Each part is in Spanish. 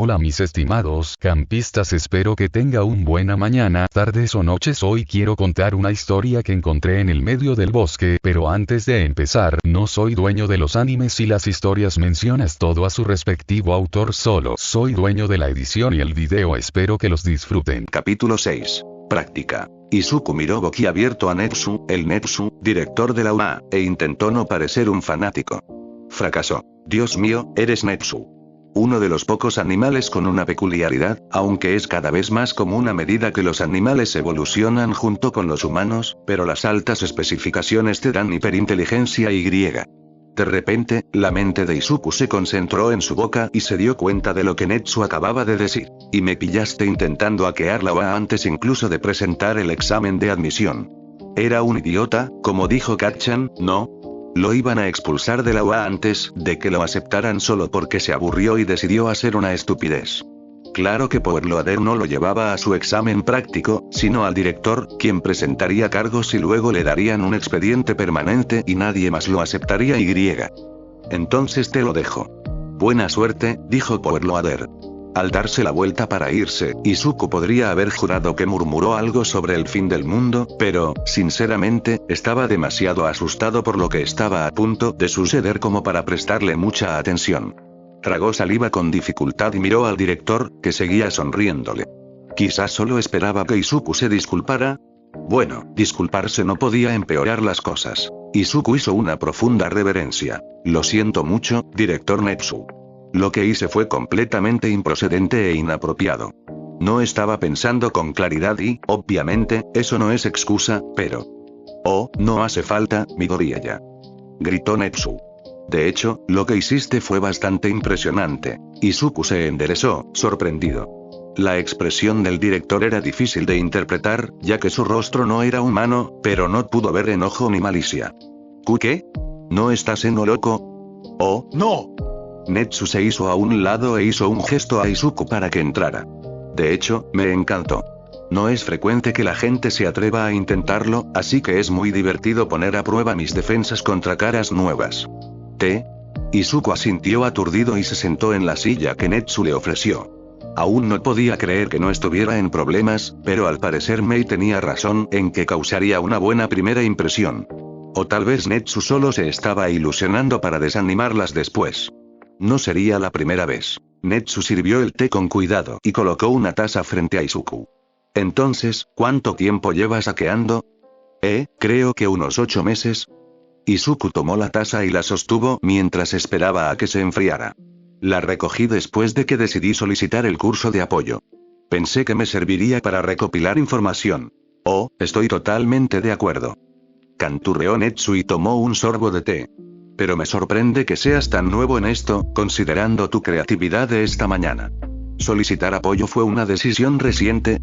Hola mis estimados campistas, espero que tenga un buena mañana, tardes o noches. Hoy quiero contar una historia que encontré en el medio del bosque, pero antes de empezar, no soy dueño de los animes y las historias, mencionas todo a su respectivo autor, solo soy dueño de la edición y el video. Espero que los disfruten. Capítulo 6. Práctica. Izuku miró boquiabierto a Netsu, el Netsu, director de la UA, e intentó no parecer un fanático. Fracasó. Dios mío, eres Netsu. Uno de los pocos animales con una peculiaridad, aunque es cada vez más común a medida que los animales evolucionan junto con los humanos, pero las altas especificaciones te dan hiperinteligencia Y. De repente, la mente de Izuku se concentró en su boca y se dio cuenta de lo que Netsu acababa de decir. Y me pillaste intentando hackear la UA antes incluso de presentar el examen de admisión. Era un idiota, como dijo Kacchan, ¿no? Lo iban a expulsar de la UA antes de que lo aceptaran solo porque se aburrió y decidió hacer una estupidez. Claro que Powerloader no lo llevaba a su examen práctico, sino al director, quien presentaría cargos y luego le darían un expediente permanente y nadie más lo aceptaría Y. Entonces te lo dejo. Buena suerte, dijo Powerloader. Al darse la vuelta para irse, Izuku podría haber jurado que murmuró algo sobre el fin del mundo, pero, sinceramente, estaba demasiado asustado por lo que estaba a punto de suceder como para prestarle mucha atención. Tragó saliva con dificultad y miró al director, que seguía sonriéndole. Quizás solo esperaba que Izuku se disculpara. Bueno, disculparse no podía empeorar las cosas. Izuku hizo una profunda reverencia. Lo siento mucho, director Netsu. Lo que hice fue completamente improcedente e inapropiado. No estaba pensando con claridad y, obviamente, eso no es excusa, pero... Oh, no hace falta, Midoriya. Gritó Netsu. De hecho, lo que hiciste fue bastante impresionante. Izuku se enderezó, sorprendido. La expresión del director era difícil de interpretar, ya que su rostro no era humano, pero no pudo ver enojo ni malicia. ¿Qué? ¿No estás loco? Oh, no. Netsu se hizo a un lado e hizo un gesto a Izuku para que entrara. De hecho, me encantó. No es frecuente que la gente se atreva a intentarlo, así que es muy divertido poner a prueba mis defensas contra caras nuevas. Izuku asintió aturdido y se sentó en la silla que Netsu le ofreció. Aún no podía creer que no estuviera en problemas, pero al parecer Mei tenía razón en que causaría una buena primera impresión. O tal vez Netsu solo se estaba ilusionando para desanimarlas después. No sería la primera vez. Netsu sirvió el té con cuidado y colocó una taza frente a Izuku. Entonces, ¿cuánto tiempo llevas hackeando? Creo que unos 8 meses. Izuku tomó la taza y la sostuvo mientras esperaba a que se enfriara. La recogí después de que decidí solicitar el curso de apoyo. Pensé que me serviría para recopilar información. Oh, estoy totalmente de acuerdo. Canturreó Netsu y tomó un sorbo de té. Pero me sorprende que seas tan nuevo en esto, considerando tu creatividad de esta mañana. ¿Solicitar apoyo fue una decisión reciente?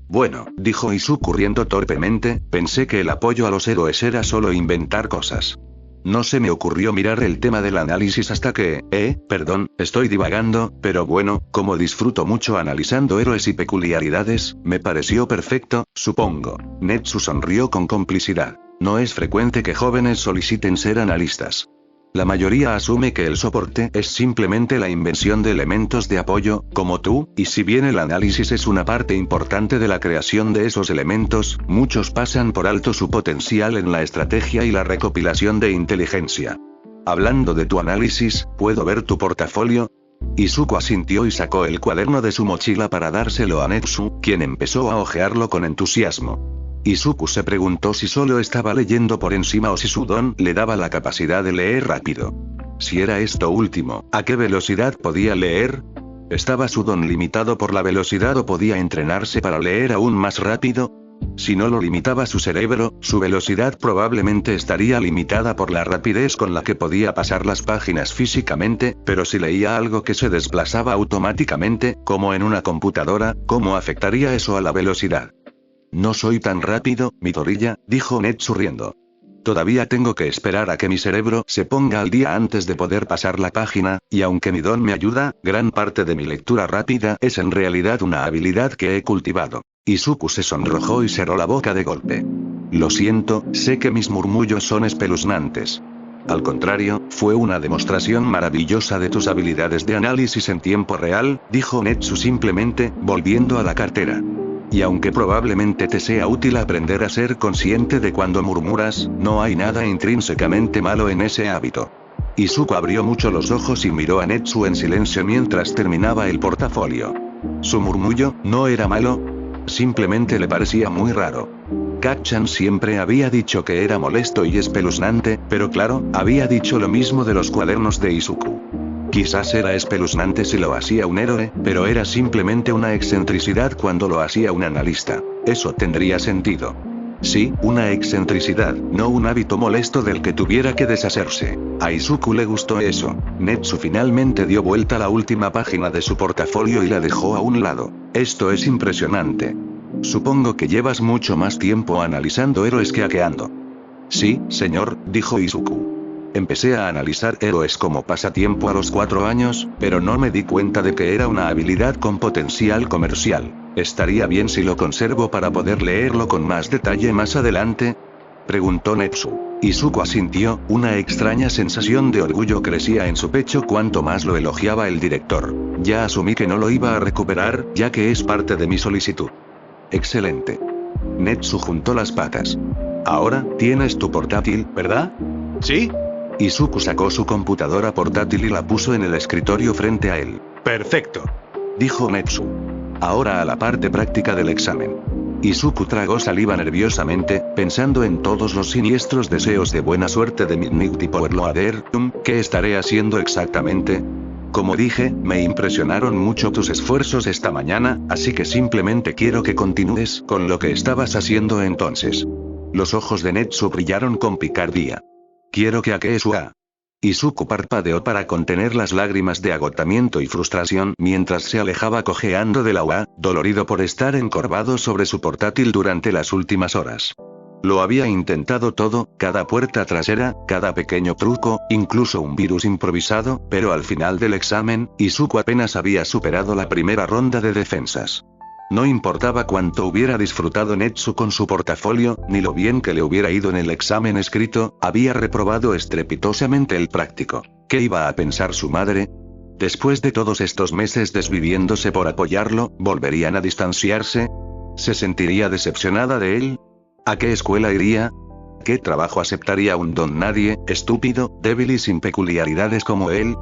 Bueno, dijo Izuku riendo torpemente, pensé que el apoyo a los héroes era solo inventar cosas. No se me ocurrió mirar el tema del análisis hasta que, perdón, estoy divagando, pero bueno, como disfruto mucho analizando héroes y peculiaridades, me pareció perfecto, supongo. Netsu sonrió con complicidad. No es frecuente que jóvenes soliciten ser analistas. La mayoría asume que el soporte es simplemente la invención de elementos de apoyo, como tú, y si bien el análisis es una parte importante de la creación de esos elementos, muchos pasan por alto su potencial en la estrategia y la recopilación de inteligencia. Hablando de tu análisis, ¿puedo ver tu portafolio? Izuku asintió y sacó el cuaderno de su mochila para dárselo a Netsu, quien empezó a hojearlo con entusiasmo. Izuku se preguntó si solo estaba leyendo por encima o si su don le daba la capacidad de leer rápido. Si era esto último, ¿a qué velocidad podía leer? ¿Estaba su don limitado por la velocidad o podía entrenarse para leer aún más rápido? Si no lo limitaba su cerebro, su velocidad probablemente estaría limitada por la rapidez con la que podía pasar las páginas físicamente, pero si leía algo que se desplazaba automáticamente, como en una computadora, ¿cómo afectaría eso a la velocidad? No soy tan rápido, Midoriya, dijo Netsu riendo. Todavía tengo que esperar a que mi cerebro se ponga al día antes de poder pasar la página, y aunque mi don me ayuda, gran parte de mi lectura rápida es en realidad una habilidad que he cultivado. Izuku se sonrojó y cerró la boca de golpe. Lo siento, sé que mis murmullos son espeluznantes. Al contrario, fue una demostración maravillosa de tus habilidades de análisis en tiempo real, dijo Netsu simplemente, volviendo a la cartera. Y aunque probablemente te sea útil aprender a ser consciente de cuando murmuras, no hay nada intrínsecamente malo en ese hábito. Izuku abrió mucho los ojos y miró a Netsu en silencio mientras terminaba el portafolio. Su murmullo, ¿no era malo? Simplemente le parecía muy raro. Kacchan siempre había dicho que era molesto y espeluznante, pero claro, había dicho lo mismo de los cuadernos de Izuku. Quizás era espeluznante si lo hacía un héroe, pero era simplemente una excentricidad cuando lo hacía un analista. Eso tendría sentido. Sí, una excentricidad, no un hábito molesto del que tuviera que deshacerse. A Izuku le gustó eso. Netsu finalmente dio vuelta a la última página de su portafolio y la dejó a un lado. Esto es impresionante. Supongo que llevas mucho más tiempo analizando héroes que hackeando. Sí, señor, dijo Izuku. Empecé a analizar héroes como pasatiempo a los 4 años, pero no me di cuenta de que era una habilidad con potencial comercial. ¿Estaría bien si lo conservo para poder leerlo con más detalle más adelante? Preguntó Netsu. Izuku asintió, una extraña sensación de orgullo crecía en su pecho cuanto más lo elogiaba el director. Ya asumí que no lo iba a recuperar, ya que es parte de mi solicitud. Excelente. Netsu juntó las patas. Ahora, tienes tu portátil, ¿verdad? ¿Sí? Izuku sacó su computadora portátil y la puso en el escritorio frente a él. Perfecto. Dijo Netsu. Ahora a la parte práctica del examen. Izuku tragó saliva nerviosamente, pensando en todos los siniestros deseos de buena suerte de Midnight Powerloader. ¿Qué estaré haciendo exactamente? Como dije, me impresionaron mucho tus esfuerzos esta mañana, así que simplemente quiero que continúes con lo que estabas haciendo entonces. Los ojos de Netsu brillaron con picardía. Quiero que hackees UA. Izuku parpadeó para contener las lágrimas de agotamiento y frustración mientras se alejaba cojeando de la UA, dolorido por estar encorvado sobre su portátil durante las últimas horas. Lo había intentado todo, cada puerta trasera, cada pequeño truco, incluso un virus improvisado, pero al final del examen, Izuku apenas había superado la primera ronda de defensas. No importaba cuánto hubiera disfrutado Netsu con su portafolio, ni lo bien que le hubiera ido en el examen escrito, había reprobado estrepitosamente el práctico. ¿Qué iba a pensar su madre? Después de todos estos meses desviviéndose por apoyarlo, ¿volverían a distanciarse? ¿Se sentiría decepcionada de él? ¿A qué escuela iría? ¿Qué trabajo aceptaría un don nadie, estúpido, débil y sin peculiaridades como él?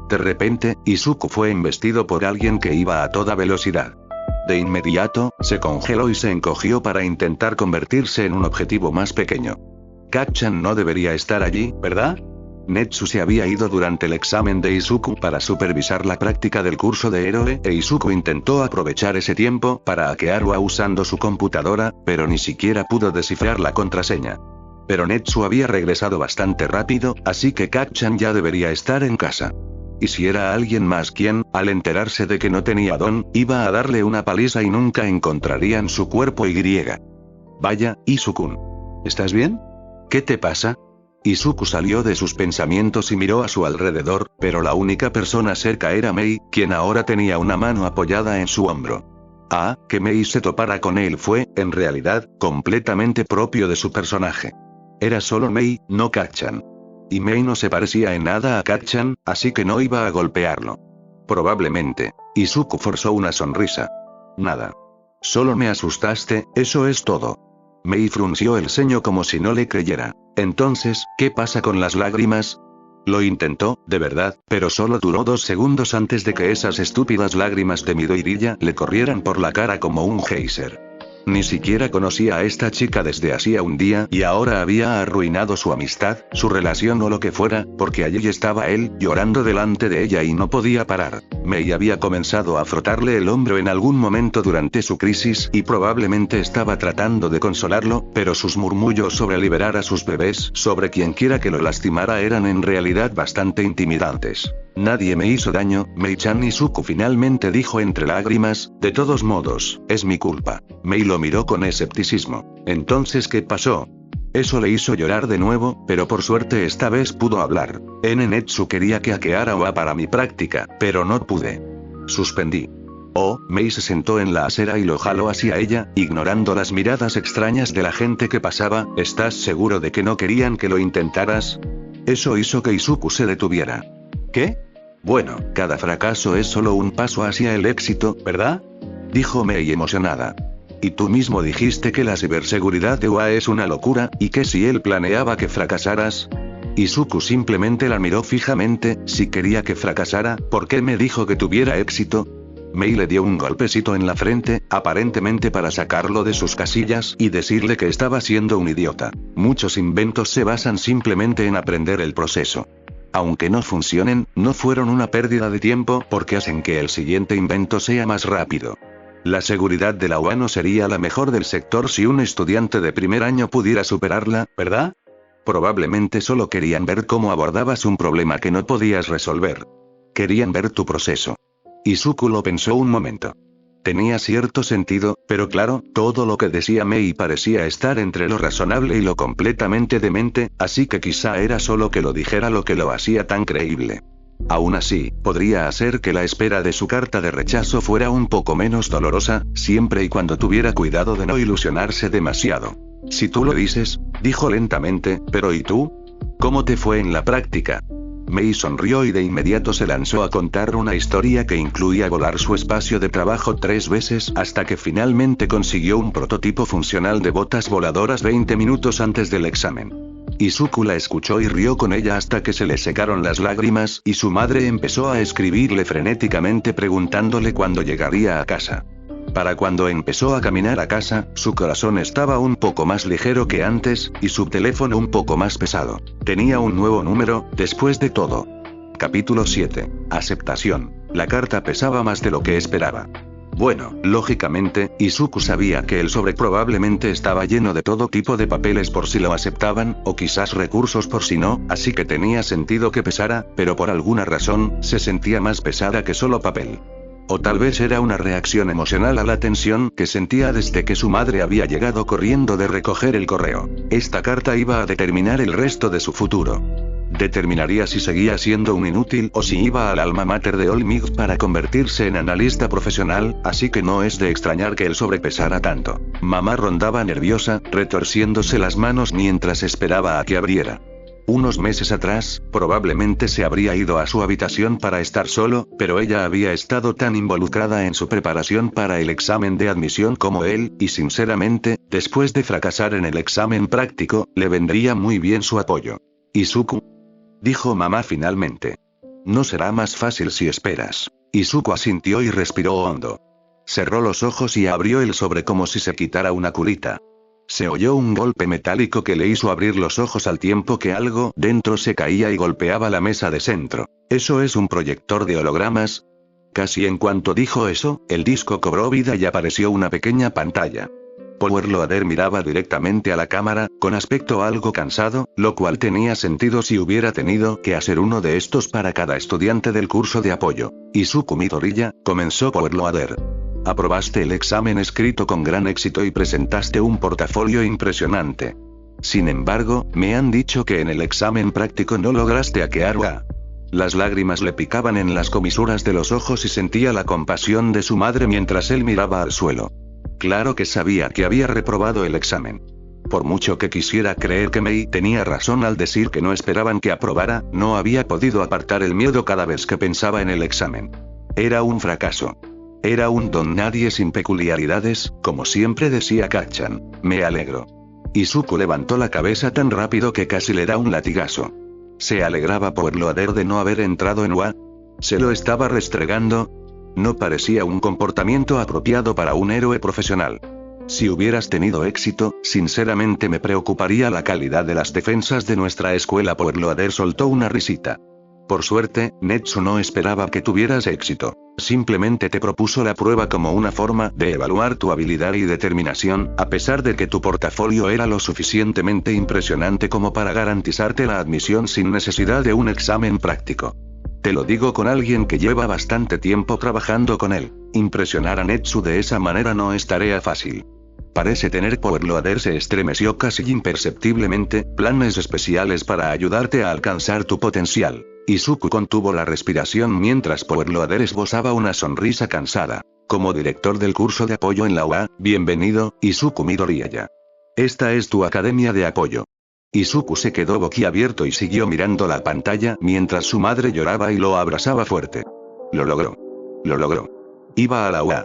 De repente, Izuku fue embestido por alguien que iba a toda velocidad. De inmediato, se congeló y se encogió para intentar convertirse en un objetivo más pequeño. Kacchan no debería estar allí, ¿verdad? Netsu se había ido durante el examen de Izuku para supervisar la práctica del curso de héroe, e Izuku intentó aprovechar ese tiempo para hackear UA usando su computadora, pero ni siquiera pudo descifrar la contraseña. Pero Netsu había regresado bastante rápido, así que Kacchan ya debería estar en casa. Y si era alguien más quien, al enterarse de que no tenía don, iba a darle una paliza y nunca encontrarían su cuerpo y. Vaya, Izuku. ¿Estás bien? ¿Qué te pasa? Izuku salió de sus pensamientos y miró a su alrededor, pero la única persona cerca era Mei, quien ahora tenía una mano apoyada en su hombro. Que Mei se topara con él fue, en realidad, completamente propio de su personaje. Era solo Mei, no Kacchan. Y Mei no se parecía en nada a Kacchan, así que no iba a golpearlo. Probablemente. Izuku forzó una sonrisa. Nada. Solo me asustaste, eso es todo. Mei frunció el ceño como si no le creyera. Entonces, ¿qué pasa con las lágrimas? Lo intentó, de verdad, pero solo duró 2 segundos antes de que esas estúpidas lágrimas de Midoriya le corrieran por la cara como un geyser. Ni siquiera conocía a esta chica desde hacía un día y ahora había arruinado su amistad, su relación o lo que fuera, porque allí estaba él, llorando delante de ella y no podía parar. Mei había comenzado a frotarle el hombro en algún momento durante su crisis y probablemente estaba tratando de consolarlo, pero sus murmullos sobre liberar a sus bebés, sobre quienquiera que lo lastimara eran en realidad bastante intimidantes. Nadie me hizo daño, Mei-chan. Izuku finalmente dijo entre lágrimas, de todos modos, es mi culpa. Mei lo miró con escepticismo. Entonces, ¿qué pasó? Eso le hizo llorar de nuevo, pero por suerte esta vez pudo hablar. Netsu quería que hackeara UA para mi práctica, pero no pude. Suspendí. Mei se sentó en la acera y lo jaló hacia ella, ignorando las miradas extrañas de la gente que pasaba. ¿Estás seguro de que no querían que lo intentaras? Eso hizo que Izuku se detuviera. ¿Qué? Bueno, cada fracaso es solo un paso hacia el éxito, ¿verdad? Dijo Mei emocionada. Y tú mismo dijiste que la ciberseguridad de UA es una locura, y que si él planeaba que fracasaras. Izuku simplemente la miró fijamente. Si quería que fracasara, ¿por qué me dijo que tuviera éxito? Mei le dio un golpecito en la frente, aparentemente para sacarlo de sus casillas y decirle que estaba siendo un idiota. Muchos inventos se basan simplemente en aprender el proceso. Aunque no funcionen, no fueron una pérdida de tiempo porque hacen que el siguiente invento sea más rápido. La seguridad de la UA no sería la mejor del sector si un estudiante de primer año pudiera superarla, ¿verdad? Probablemente solo querían ver cómo abordabas un problema que no podías resolver. Querían ver tu proceso. Izuku lo pensó un momento. Tenía cierto sentido, pero claro, todo lo que decía Mei parecía estar entre lo razonable y lo completamente demente, así que quizá era solo que lo dijera lo que lo hacía tan creíble. Aún así, podría hacer que la espera de su carta de rechazo fuera un poco menos dolorosa, siempre y cuando tuviera cuidado de no ilusionarse demasiado. Si tú lo dices, dijo lentamente, pero ¿y tú? ¿Cómo te fue en la práctica? Mei sonrió y de inmediato se lanzó a contar una historia que incluía volar su espacio de trabajo 3 veces hasta que finalmente consiguió un prototipo funcional de botas voladoras 20 minutos antes del examen. Izuku la escuchó y rió con ella hasta que se le secaron las lágrimas y su madre empezó a escribirle frenéticamente preguntándole cuándo llegaría a casa. Para cuando empezó a caminar a casa, su corazón estaba un poco más ligero que antes, y su teléfono un poco más pesado. Tenía un nuevo número, después de todo. Capítulo 7. Aceptación. La carta pesaba más de lo que esperaba. Bueno, lógicamente, Izuku sabía que el sobre probablemente estaba lleno de todo tipo de papeles por si lo aceptaban, o quizás recursos por si no, así que tenía sentido que pesara, pero por alguna razón, se sentía más pesada que solo papel. O tal vez era una reacción emocional a la tensión que sentía desde que su madre había llegado corriendo de recoger el correo. Esta carta iba a determinar el resto de su futuro. Determinaría si seguía siendo un inútil o si iba al alma mater de Olmig para convertirse en analista profesional, así que no es de extrañar que el sobre pesara tanto. Mamá rondaba nerviosa, retorciéndose las manos mientras esperaba a que abriera. Unos meses atrás, probablemente se habría ido a su habitación para estar solo, pero ella había estado tan involucrada en su preparación para el examen de admisión como él, y sinceramente, después de fracasar en el examen práctico, le vendría muy bien su apoyo. Izuku, dijo mamá finalmente. No será más fácil si esperas. Izuku asintió y respiró hondo. Cerró los ojos y abrió el sobre como si se quitara una curita. Se oyó un golpe metálico que le hizo abrir los ojos al tiempo que algo dentro se caía y golpeaba la mesa de centro. ¿Eso es un proyector de hologramas? Casi en cuanto dijo eso, el disco cobró vida y apareció una pequeña pantalla. Power Loader miraba directamente a la cámara, con aspecto algo cansado, lo cual tenía sentido si hubiera tenido que hacer uno de estos para cada estudiante del curso de apoyo. Izuku Midoriya, comenzó Power Loader. Aprobaste el examen escrito con gran éxito y presentaste un portafolio impresionante. Sin embargo, me han dicho que en el examen práctico no lograste hackear UA. Las lágrimas le picaban en las comisuras de los ojos y sentía la compasión de su madre mientras él miraba al suelo. Claro que sabía que había reprobado el examen. Por mucho que quisiera creer que Mei tenía razón al decir que no esperaban que aprobara, no había podido apartar el miedo cada vez que pensaba en el examen. Era un fracaso. Era un don nadie sin peculiaridades, como siempre decía Kachan. Me alegro. Izuku levantó la cabeza tan rápido que casi le da un latigazo. ¿Se alegraba por Loader de no haber entrado en UA? ¿Se lo estaba restregando? No parecía un comportamiento apropiado para un héroe profesional. Si hubieras tenido éxito, sinceramente me preocuparía la calidad de las defensas de nuestra escuela. Power Loader soltó una risita. Por suerte, Netsu no esperaba que tuvieras éxito. Simplemente te propuso la prueba como una forma de evaluar tu habilidad y determinación, a pesar de que tu portafolio era lo suficientemente impresionante como para garantizarte la admisión sin necesidad de un examen práctico. Te lo digo con alguien que lleva bastante tiempo trabajando con él. Impresionar a Netsu de esa manera no es tarea fácil. Parece tener Power Loader se estremeció casi imperceptiblemente, planes especiales para ayudarte a alcanzar tu potencial. Izuku contuvo la respiración mientras Power Loader esbozaba una sonrisa cansada. Como director del curso de apoyo en la UA, bienvenido, Izuku Midoriya. Esta es tu academia de apoyo. Izuku se quedó boquiabierto y siguió mirando la pantalla mientras su madre lloraba y lo abrazaba fuerte. Lo logró. Lo logró. Iba a la UA.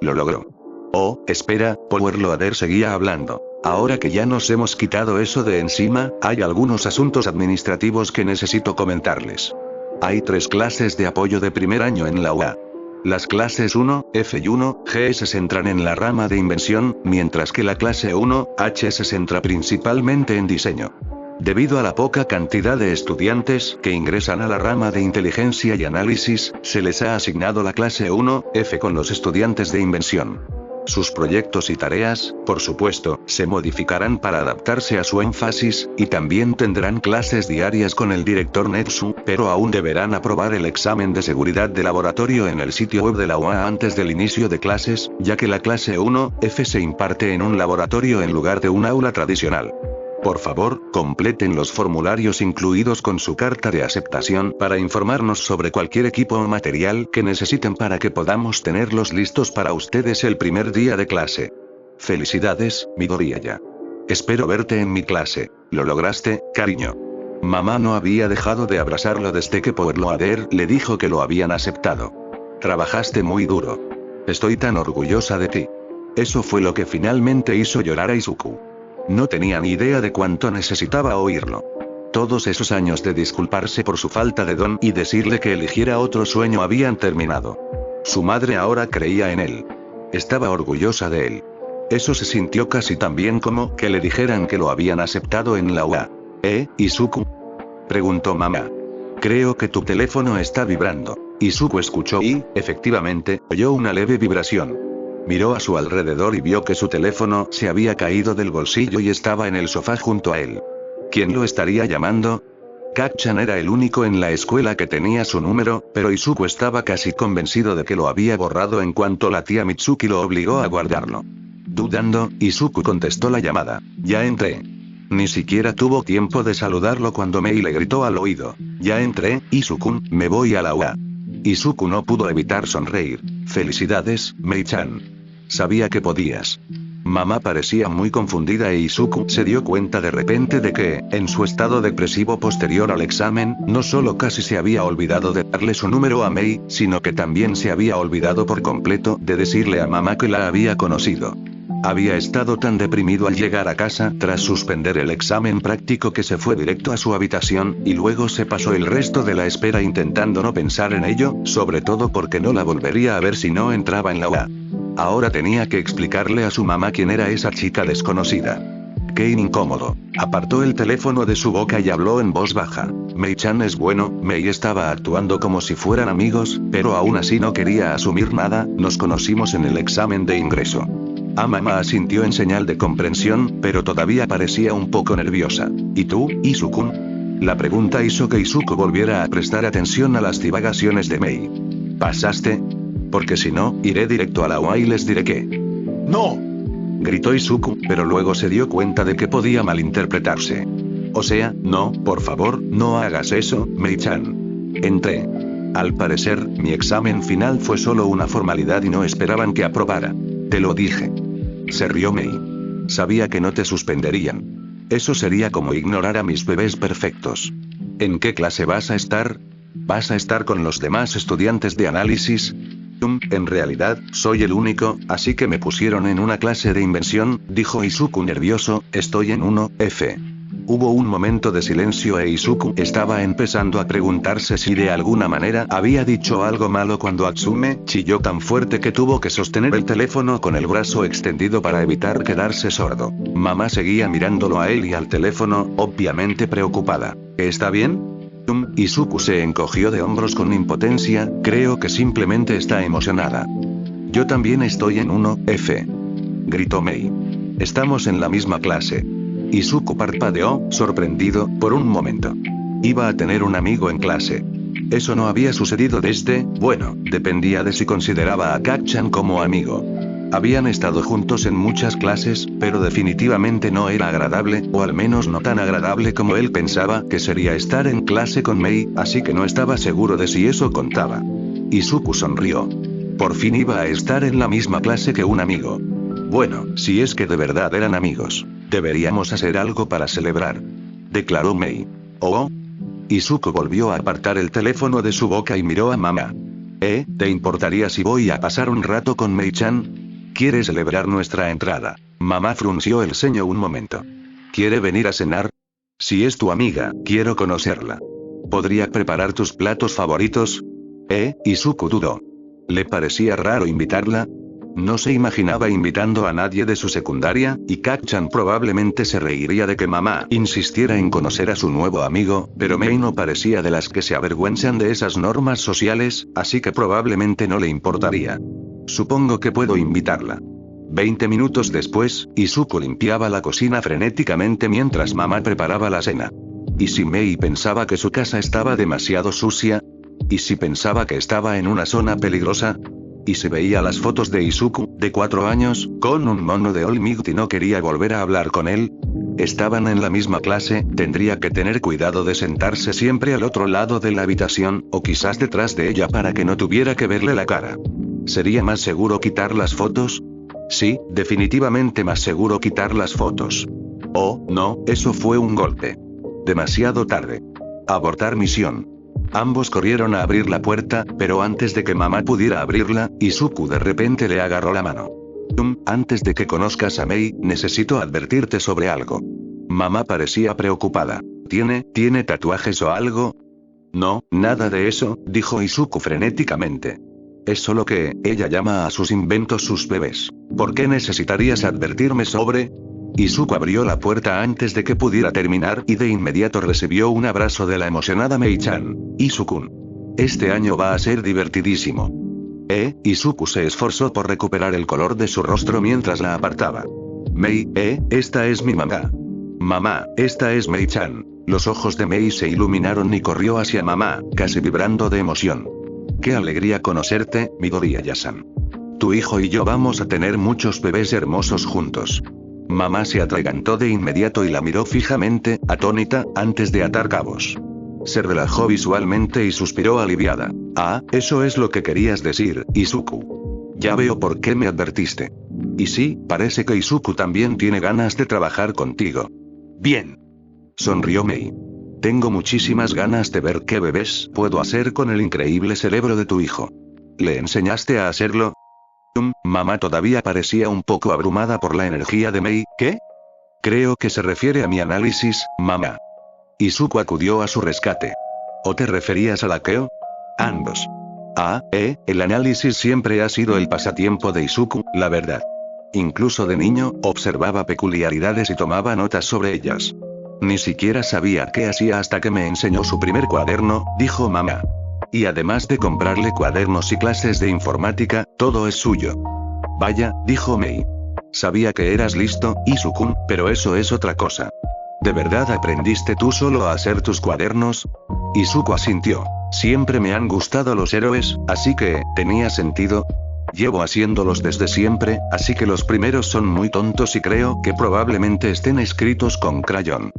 Lo logró. Oh, espera, Power Loader seguía hablando. Ahora que ya nos hemos quitado eso de encima, hay algunos asuntos administrativos que necesito comentarles. Hay 3 clases de apoyo de primer año en la UA. Las clases 1, F y 1, G se centran en la rama de invención, mientras que la clase 1, H se centra principalmente en diseño. Debido a la poca cantidad de estudiantes que ingresan a la rama de inteligencia y análisis, se les ha asignado la clase 1, F con los estudiantes de invención. Sus proyectos y tareas, por supuesto, se modificarán para adaptarse a su énfasis, y también tendrán clases diarias con el director Netsu, pero aún deberán aprobar el examen de seguridad de laboratorio en el sitio web de la UA antes del inicio de clases, ya que la clase 1F se imparte en un laboratorio en lugar de un aula tradicional. Por favor, completen los formularios incluidos con su carta de aceptación para informarnos sobre cualquier equipo o material que necesiten para que podamos tenerlos listos para ustedes el primer día de clase. Felicidades, Midoriya. Espero verte en mi clase. Lo lograste, cariño. Mamá no había dejado de abrazarlo desde que Power Loader le dijo que lo habían aceptado. Trabajaste muy duro. Estoy tan orgullosa de ti. Eso fue lo que finalmente hizo llorar a Izuku. No tenía ni idea de cuánto necesitaba oírlo. Todos esos años de disculparse por su falta de don y decirle que eligiera otro sueño habían terminado. Su madre ahora creía en él. Estaba orgullosa de él. Eso se sintió casi tan bien como que le dijeran que lo habían aceptado en la UA. Izuku? Preguntó mamá. Creo que tu teléfono está vibrando. Izuku escuchó y, efectivamente, oyó una leve vibración. Miró a su alrededor y vio que su teléfono se había caído del bolsillo y estaba en el sofá junto a él. ¿Quién lo estaría llamando? Kacchan era el único en la escuela que tenía su número, pero Izuku estaba casi convencido de que lo había borrado en cuanto la tía Mitsuki lo obligó a guardarlo. Dudando, Izuku contestó la llamada. Ya entré. Ni siquiera tuvo tiempo de saludarlo cuando Mei le gritó al oído. Ya entré, Izuku, me voy a la UA. Izuku no pudo evitar sonreír. Felicidades, Mei-chan. Sabía que podías. Mamá parecía muy confundida e Izuku se dio cuenta de repente de que, en su estado depresivo posterior al examen, no solo casi se había olvidado de darle su número a Mei, sino que también se había olvidado por completo de decirle a mamá que la había conocido. Había estado tan deprimido al llegar a casa tras suspender el examen práctico que se fue directo a su habitación, y luego se pasó el resto de la espera intentando no pensar en ello, sobre todo porque no la volvería a ver si no entraba en la UA. Ahora tenía que explicarle a su mamá quién era esa chica desconocida. Qué incómodo. Apartó el teléfono de su boca y habló en voz baja. Mei-chan es bueno. Mei estaba actuando como si fueran amigos, pero aún así no quería asumir nada. Nos conocimos en el examen de ingreso. Mamá asintió en señal de comprensión, pero todavía parecía un poco nerviosa. ¿Y tú, Izuku? La pregunta hizo que Izuku volviera a prestar atención a las divagaciones de Mei. ¿Pasaste? Porque si no, iré directo a la UA y les diré que... ¡No! Gritó Izuku, pero luego se dio cuenta de que podía malinterpretarse. O sea, no, por favor, no hagas eso, Mei-chan. Entré. Al parecer, mi examen final fue solo una formalidad y no esperaban que aprobara. Te lo dije. Se rió Mei. Sabía que no te suspenderían. Eso sería como ignorar a mis bebés perfectos. ¿En qué clase vas a estar? ¿Vas a estar con los demás estudiantes de análisis? En realidad, soy el único, así que me pusieron en una clase de invención, dijo Izuku nervioso. Estoy en 1F. Hubo un momento de silencio e Izuku estaba empezando a preguntarse si de alguna manera había dicho algo malo cuando Atsume chilló tan fuerte que tuvo que sostener el teléfono con el brazo extendido para evitar quedarse sordo. Mamá seguía mirándolo a él y al teléfono, obviamente preocupada. ¿Está bien? Izuku se encogió de hombros con impotencia. Creo que simplemente está emocionada. Yo también estoy en 1F. Gritó Mei. Estamos en la misma clase. Izuku parpadeó, sorprendido, por un momento. Iba a tener un amigo en clase. Eso no había sucedido dependía de si consideraba a Kacchan como amigo. Habían estado juntos en muchas clases, pero definitivamente no era agradable, o al menos no tan agradable como él pensaba que sería estar en clase con Mei, así que no estaba seguro de si eso contaba. Izuku sonrió. Por fin iba a estar en la misma clase que un amigo. Bueno, si es que de verdad eran amigos. Deberíamos hacer algo para celebrar. declaró Mei. Oh. Izuku volvió a apartar el teléfono de su boca y miró a mamá. ¿Te importaría si voy a pasar un rato con Mei-chan? ¿Quiere celebrar nuestra entrada? Mamá frunció el ceño un momento. ¿Quiere venir a cenar? Si es tu amiga, quiero conocerla. ¿Podría preparar tus platos favoritos? Izuku dudó. ¿Le parecía raro invitarla? No se imaginaba invitando a nadie de su secundaria, y Kak-chan probablemente se reiría de que mamá insistiera en conocer a su nuevo amigo, pero Mei no parecía de las que se avergüenzan de esas normas sociales, así que probablemente no le importaría. Supongo que puedo invitarla. 20 minutos después, Izuku limpiaba la cocina frenéticamente mientras mamá preparaba la cena. ¿Y si Mei pensaba que su casa estaba demasiado sucia? ¿Y si pensaba que estaba en una zona peligrosa? ¿Y si veía las fotos de Izuku, de 4 años, con un mono de All Might y no quería volver a hablar con él? Estaban en la misma clase, tendría que tener cuidado de sentarse siempre al otro lado de la habitación, o quizás detrás de ella para que no tuviera que verle la cara. ¿Sería más seguro quitar las fotos? Sí, definitivamente más seguro quitar las fotos. Oh, no, eso fue un golpe. Demasiado tarde. Abortar misión. Ambos corrieron a abrir la puerta, pero antes de que mamá pudiera abrirla, Izuku de repente le agarró la mano. Antes de que conozcas a Mei, necesito advertirte sobre algo. Mamá parecía preocupada. ¿Tiene tatuajes o algo? No, nada de eso, dijo Izuku frenéticamente. Es solo que, ella llama a sus inventos sus bebés. ¿Por qué necesitarías advertirme sobre...? Izuku abrió la puerta antes de que pudiera terminar y de inmediato recibió un abrazo de la emocionada Mei-chan. Izuku. Este año va a ser divertidísimo. Izuku se esforzó por recuperar el color de su rostro mientras la apartaba. Mei, esta es mi mamá. Mamá, esta es Mei-chan. Los ojos de Mei se iluminaron y corrió hacia mamá, casi vibrando de emoción. Qué alegría conocerte, Midoriya-san. Tu hijo y yo vamos a tener muchos bebés hermosos juntos. Mamá se atragantó de inmediato y la miró fijamente, atónita, antes de atar cabos. Se relajó visualmente y suspiró aliviada. Ah, eso es lo que querías decir, Izuku. Ya veo por qué me advertiste. Y sí, parece que Izuku también tiene ganas de trabajar contigo. Bien. Sonrió Mei. Tengo muchísimas ganas de ver qué bebés puedo hacer con el increíble cerebro de tu hijo. ¿Le enseñaste a hacerlo? Mamá todavía parecía un poco abrumada por la energía de Mei. ¿Qué? Creo que se refiere a mi análisis, mamá. Izuku acudió a su rescate. ¿O te referías a la Keo? Ambos. El análisis siempre ha sido el pasatiempo de Izuku, la verdad. Incluso de niño, observaba peculiaridades y tomaba notas sobre ellas. Ni siquiera sabía qué hacía hasta que me enseñó su primer cuaderno, dijo mamá. Y además de comprarle cuadernos y clases de informática, todo es suyo. Vaya, dijo Mei. Sabía que eras listo, Izuku, pero eso es otra cosa. ¿De verdad aprendiste tú solo a hacer tus cuadernos? Izuku asintió. Siempre me han gustado los héroes, así que, ¿tenía sentido? Llevo haciéndolos desde siempre, así que los primeros son muy tontos y creo que probablemente estén escritos con crayón.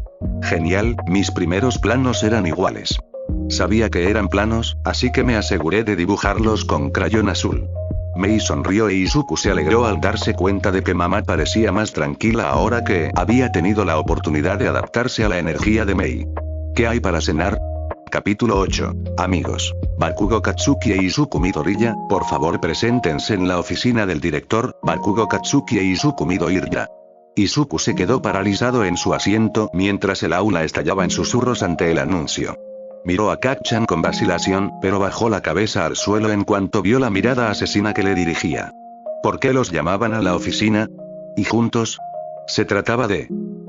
Genial, mis primeros planos eran iguales. Sabía que eran planos, así que me aseguré de dibujarlos con crayón azul. Mei sonrió e Izuku se alegró al darse cuenta de que mamá parecía más tranquila ahora que había tenido la oportunidad de adaptarse a la energía de Mei. ¿Qué hay para cenar? Capítulo 8. Amigos. Bakugo Katsuki e Izuku Midoriya, por favor preséntense en la oficina del director, Bakugo Katsuki e Izuku Midoriya. Izuku se quedó paralizado en su asiento mientras el aula estallaba en susurros ante el anuncio. Miró a Kak-chan con vacilación, pero bajó la cabeza al suelo en cuanto vio la mirada asesina que le dirigía. ¿Por qué los llamaban a la oficina? ¿Y juntos? Se trataba de...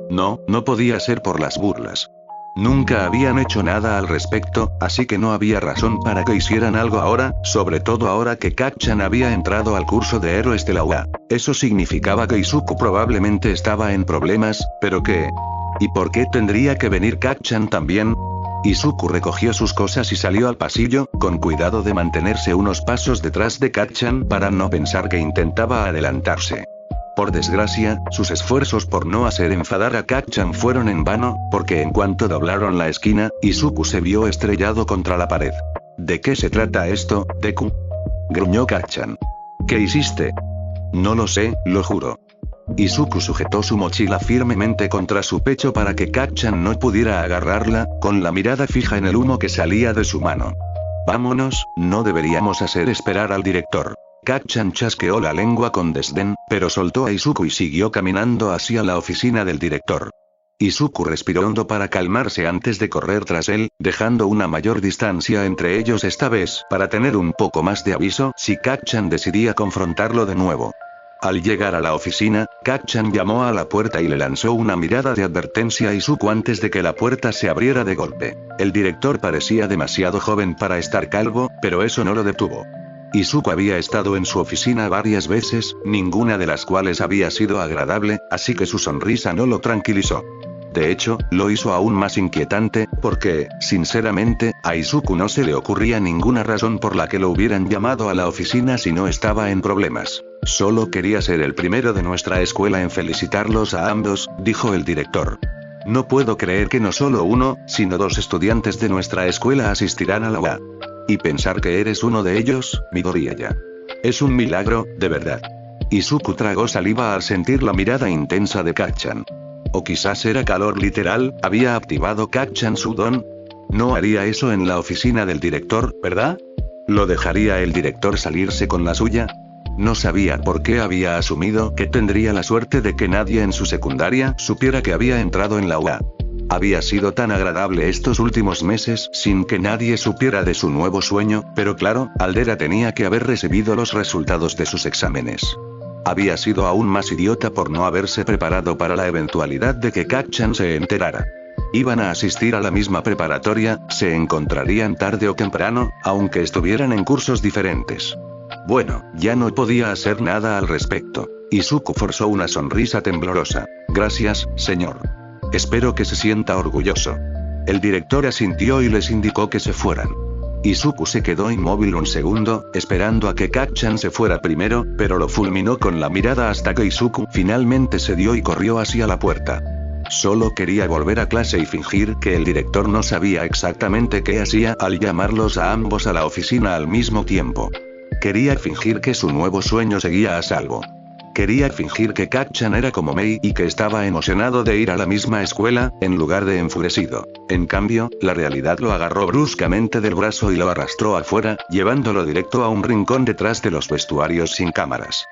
No podía ser por las burlas. Nunca habían hecho nada al respecto, así que no había razón para que hicieran algo ahora, sobre todo ahora que Kak-chan había entrado al curso de héroes de la UA. Eso significaba que Izuku probablemente estaba en problemas, pero ¿qué? ¿Y por qué tendría que venir Kak-chan también? Izuku recogió sus cosas y salió al pasillo, con cuidado de mantenerse unos pasos detrás de Kak-chan para no pensar que intentaba adelantarse. Por desgracia, sus esfuerzos por no hacer enfadar a Kak-chan fueron en vano, porque en cuanto doblaron la esquina, Izuku se vio estrellado contra la pared. ¿De qué se trata esto, Deku? Gruñó Kak-chan. ¿Qué hiciste? No lo sé, lo juro. Izuku sujetó su mochila firmemente contra su pecho para que Kacchan no pudiera agarrarla, con la mirada fija en el humo que salía de su mano. Vámonos, no deberíamos hacer esperar al director. Kacchan chasqueó la lengua con desdén, pero soltó a Izuku y siguió caminando hacia la oficina del director. Izuku respiró hondo para calmarse antes de correr tras él, dejando una mayor distancia entre ellos esta vez para tener un poco más de aviso si Kacchan decidía confrontarlo de nuevo. Al llegar a la oficina, Kacchan llamó a la puerta y le lanzó una mirada de advertencia a Izuku antes de que la puerta se abriera de golpe. El director parecía demasiado joven para estar calvo, pero eso no lo detuvo. Izuku había estado en su oficina varias veces, ninguna de las cuales había sido agradable, así que su sonrisa no lo tranquilizó. De hecho, lo hizo aún más inquietante, porque, sinceramente, a Izuku no se le ocurría ninguna razón por la que lo hubieran llamado a la oficina si no estaba en problemas. Solo quería ser el primero de nuestra escuela en felicitarlos a ambos, dijo el director. No puedo creer que no solo uno, sino 2 estudiantes de nuestra escuela asistirán a la UA. Y pensar que eres uno de ellos, Midoriya. Es un milagro, de verdad. Izuku tragó saliva al sentir la mirada intensa de Kacchan. O quizás era calor literal, había activado Kacchan su don. No haría eso en la oficina del director, ¿verdad? ¿Lo dejaría el director salirse con la suya? No sabía por qué había asumido que tendría la suerte de que nadie en su secundaria supiera que había entrado en la UA. Había sido tan agradable estos últimos meses sin que nadie supiera de su nuevo sueño, pero claro, Aldera tenía que haber recibido los resultados de sus exámenes. Había sido aún más idiota por no haberse preparado para la eventualidad de que Kacchan se enterara. Iban a asistir a la misma preparatoria, se encontrarían tarde o temprano, aunque estuvieran en cursos diferentes. Bueno, ya no podía hacer nada al respecto. Izuku forzó una sonrisa temblorosa. Gracias, señor. Espero que se sienta orgulloso. El director asintió y les indicó que se fueran. Izuku se quedó inmóvil un segundo, esperando a que Kacchan se fuera primero, pero lo fulminó con la mirada hasta que Izuku finalmente cedió y corrió hacia la puerta. Solo quería volver a clase y fingir que el director no sabía exactamente qué hacía al llamarlos a ambos a la oficina al mismo tiempo. Quería fingir que su nuevo sueño seguía a salvo. Quería fingir que Kacchan era como Mei y que estaba emocionado de ir a la misma escuela, en lugar de enfurecido. En cambio, la realidad lo agarró bruscamente del brazo y lo arrastró afuera, llevándolo directo a un rincón detrás de los vestuarios sin cámaras.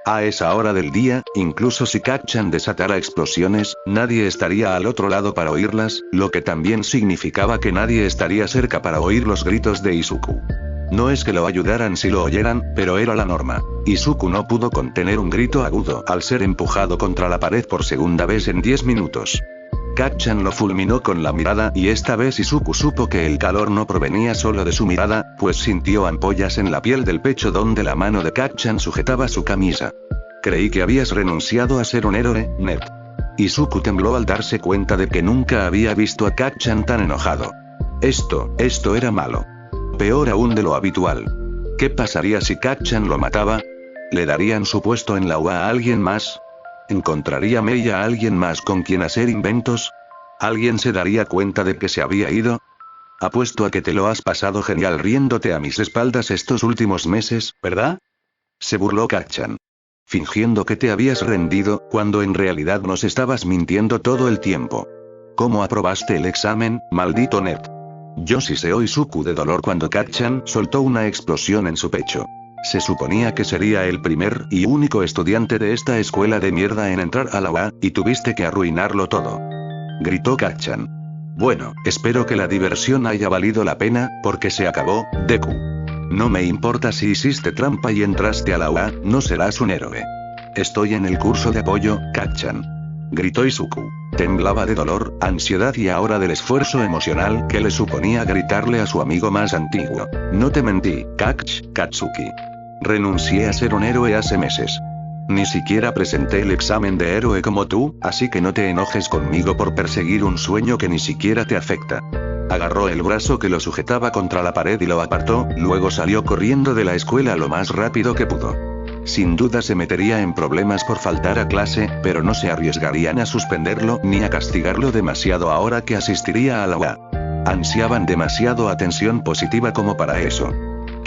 A esa hora del día, incluso si Kacchan desatara explosiones, nadie estaría al otro lado para oírlas, lo que también significaba que nadie estaría cerca para oír los gritos de Izuku. No es que lo ayudaran si lo oyeran, pero era la norma. Izuku no pudo contener un grito agudo al ser empujado contra la pared por segunda vez en 10 minutos. Kacchan lo fulminó con la mirada y esta vez Izuku supo que el calor no provenía solo de su mirada, pues sintió ampollas en la piel del pecho donde la mano de Kacchan sujetaba su camisa. Creí que habías renunciado a ser un héroe, Ned. Izuku tembló al darse cuenta de que nunca había visto a Kacchan tan enojado. Esto era malo. Peor aún de lo habitual. ¿Qué pasaría si Kacchan lo mataba? ¿Le darían su puesto en la UA a alguien más? ¿Encontraría Mei a alguien más con quien hacer inventos? ¿Alguien se daría cuenta de que se había ido? Apuesto a que te lo has pasado genial riéndote a mis espaldas estos últimos meses, ¿verdad? Se burló Kacchan. Fingiendo que te habías rendido, cuando en realidad nos estabas mintiendo todo el tiempo. ¿Cómo aprobaste el examen, maldito Ned? Yo siseó Izuku de dolor cuando Kacchan soltó una explosión en su pecho. Se suponía que sería el primer y único estudiante de esta escuela de mierda en entrar a la UA, y tuviste que arruinarlo todo. Gritó Kacchan. Bueno, espero que la diversión haya valido la pena, porque se acabó, Deku. No me importa si hiciste trampa y entraste a la UA, no serás un héroe. Estoy en el curso de apoyo, Kacchan. Gritó Izuku. Temblaba de dolor, ansiedad y ahora del esfuerzo emocional que le suponía gritarle a su amigo más antiguo. No te mentí, Katsuki. Renuncié a ser un héroe hace meses. Ni siquiera presenté el examen de héroe como tú, así que no te enojes conmigo por perseguir un sueño que ni siquiera te afecta. Agarró el brazo que lo sujetaba contra la pared y lo apartó, luego salió corriendo de la escuela lo más rápido que pudo. Sin duda se metería en problemas por faltar a clase, pero no se arriesgarían a suspenderlo ni a castigarlo demasiado ahora que asistiría a la UA. Ansiaban demasiado atención positiva como para eso.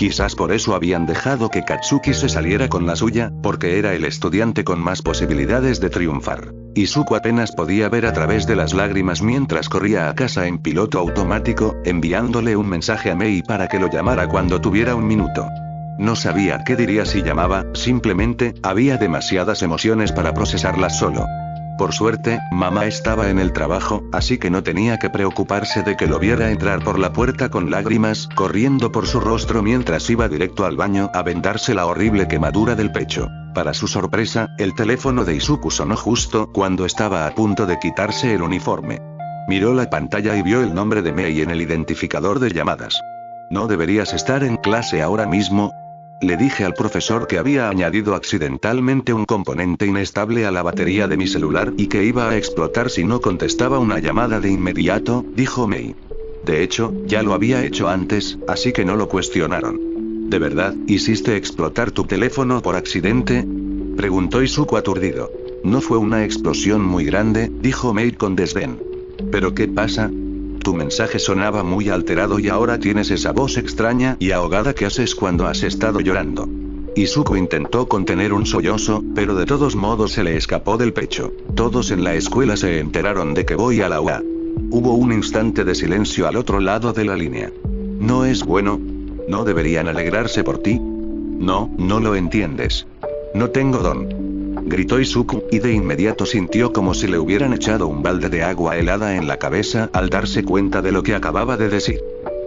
Quizás por eso habían dejado que Katsuki se saliera con la suya, porque era el estudiante con más posibilidades de triunfar. Izuku apenas podía ver a través de las lágrimas mientras corría a casa en piloto automático, enviándole un mensaje a Mei para que lo llamara cuando tuviera un minuto. No sabía qué diría si llamaba, simplemente, había demasiadas emociones para procesarlas solo. Por suerte, mamá estaba en el trabajo, así que no tenía que preocuparse de que lo viera entrar por la puerta con lágrimas corriendo por su rostro mientras iba directo al baño a vendarse la horrible quemadura del pecho. Para su sorpresa, el teléfono de Izuku sonó justo cuando estaba a punto de quitarse el uniforme. Miró la pantalla y vio el nombre de Mei en el identificador de llamadas. ¿No deberías estar en clase ahora mismo? Le dije al profesor que había añadido accidentalmente un componente inestable a la batería de mi celular y que iba a explotar si no contestaba una llamada de inmediato, dijo Mei. De hecho, ya lo había hecho antes, así que no lo cuestionaron. ¿De verdad, hiciste explotar tu teléfono por accidente? Preguntó Izuku aturdido. No fue una explosión muy grande, dijo Mei con desdén. ¿Pero qué pasa? Tu mensaje sonaba muy alterado y ahora tienes esa voz extraña y ahogada que haces cuando has estado llorando. Izuku intentó contener un sollozo, pero de todos modos se le escapó del pecho. Todos en la escuela se enteraron de que voy a la UA. Hubo un instante de silencio al otro lado de la línea. ¿No es bueno? ¿No deberían alegrarse por ti? No, no lo entiendes. No tengo don. Gritó Izuku, y de inmediato sintió como si le hubieran echado un balde de agua helada en la cabeza al darse cuenta de lo que acababa de decir.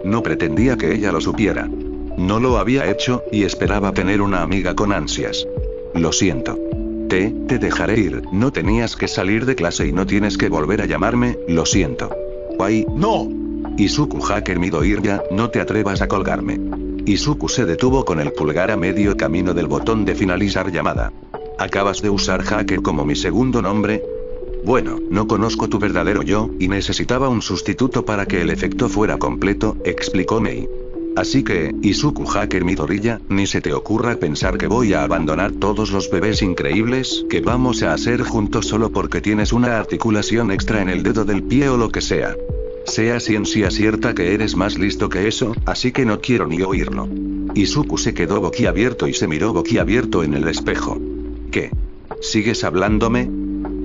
No pretendía que ella lo supiera. No lo había hecho, y esperaba tener una amiga con ansias. Lo siento. Te dejaré ir, no tenías que salir de clase y no tienes que volver a llamarme, lo siento. ¡Ay, no! Izuku Hacker Midoriya, no te atrevas a colgarme. Izuku se detuvo con el pulgar a medio camino del botón de finalizar llamada. ¿Acabas de usar Hacker como mi segundo nombre? Bueno, no conozco tu verdadero yo, y necesitaba un sustituto para que el efecto fuera completo, explicó Mei. Así que, Izuku Hacker Midoriya, ni se te ocurra pensar que voy a abandonar todos los bebés increíbles que vamos a hacer juntos solo porque tienes una articulación extra en el dedo del pie o lo que sea. Sea ciencia cierta que eres más listo que eso, así que no quiero ni oírlo. Izuku se quedó boquiabierto y se miró boquiabierto en el espejo. ¿Qué? ¿Sigues hablándome?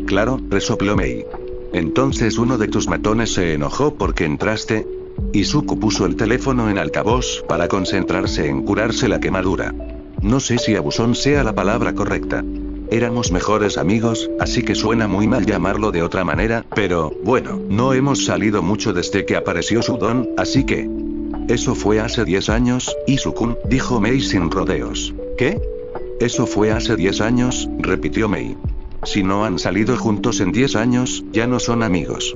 Claro, resopló Mei. Entonces uno de tus matones se enojó porque entraste. Izuku puso el teléfono en altavoz para concentrarse en curarse la quemadura. No sé si abusón sea la palabra correcta. Éramos mejores amigos, así que suena muy mal llamarlo de otra manera, pero, bueno, no hemos salido mucho desde que apareció su don, así que... Eso fue hace 10 años, Izuku, dijo Mei sin rodeos. ¿Qué? Eso fue hace 10 años, repitió Mei. Si no han salido juntos en 10 años, ya no son amigos.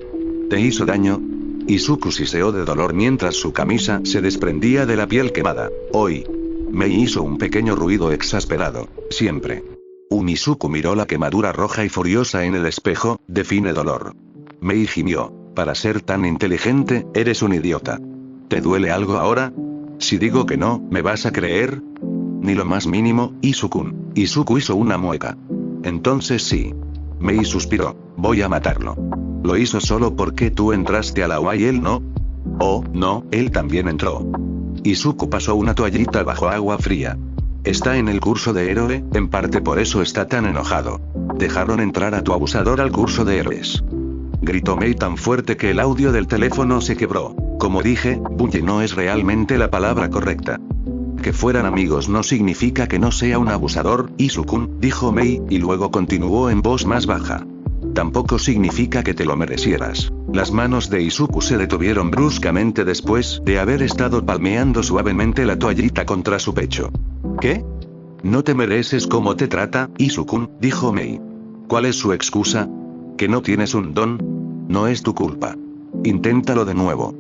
¿Te hizo daño? Izuku siseó de dolor mientras su camisa se desprendía de la piel quemada. Hoy. Mei hizo un pequeño ruido exasperado. Siempre. Izuku miró la quemadura roja y furiosa en el espejo, define dolor. Mei gimió. Para ser tan inteligente, eres un idiota. ¿Te duele algo ahora? Si digo que no, ¿me vas a creer? Ni lo más mínimo, Izuku. Izuku hizo una mueca. Entonces sí. Mei suspiró. Voy a matarlo. Lo hizo solo porque tú entraste a la UA y él no. Oh, no, él también entró. Izuku pasó una toallita bajo agua fría. Está en el curso de héroe, en parte por eso está tan enojado. Dejaron entrar a tu abusador al curso de héroes. Gritó Mei tan fuerte que el audio del teléfono se quebró. Como dije, bully no es realmente la palabra correcta. Que fueran amigos no significa que no sea un abusador, Izuku, dijo Mei, y luego continuó en voz más baja. Tampoco significa que te lo merecieras. Las manos de Izuku se detuvieron bruscamente después de haber estado palmeando suavemente la toallita contra su pecho. ¿Qué? No te mereces cómo te trata, Izuku, dijo Mei. ¿Cuál es su excusa? ¿Que no tienes un don? No es tu culpa. Inténtalo de nuevo.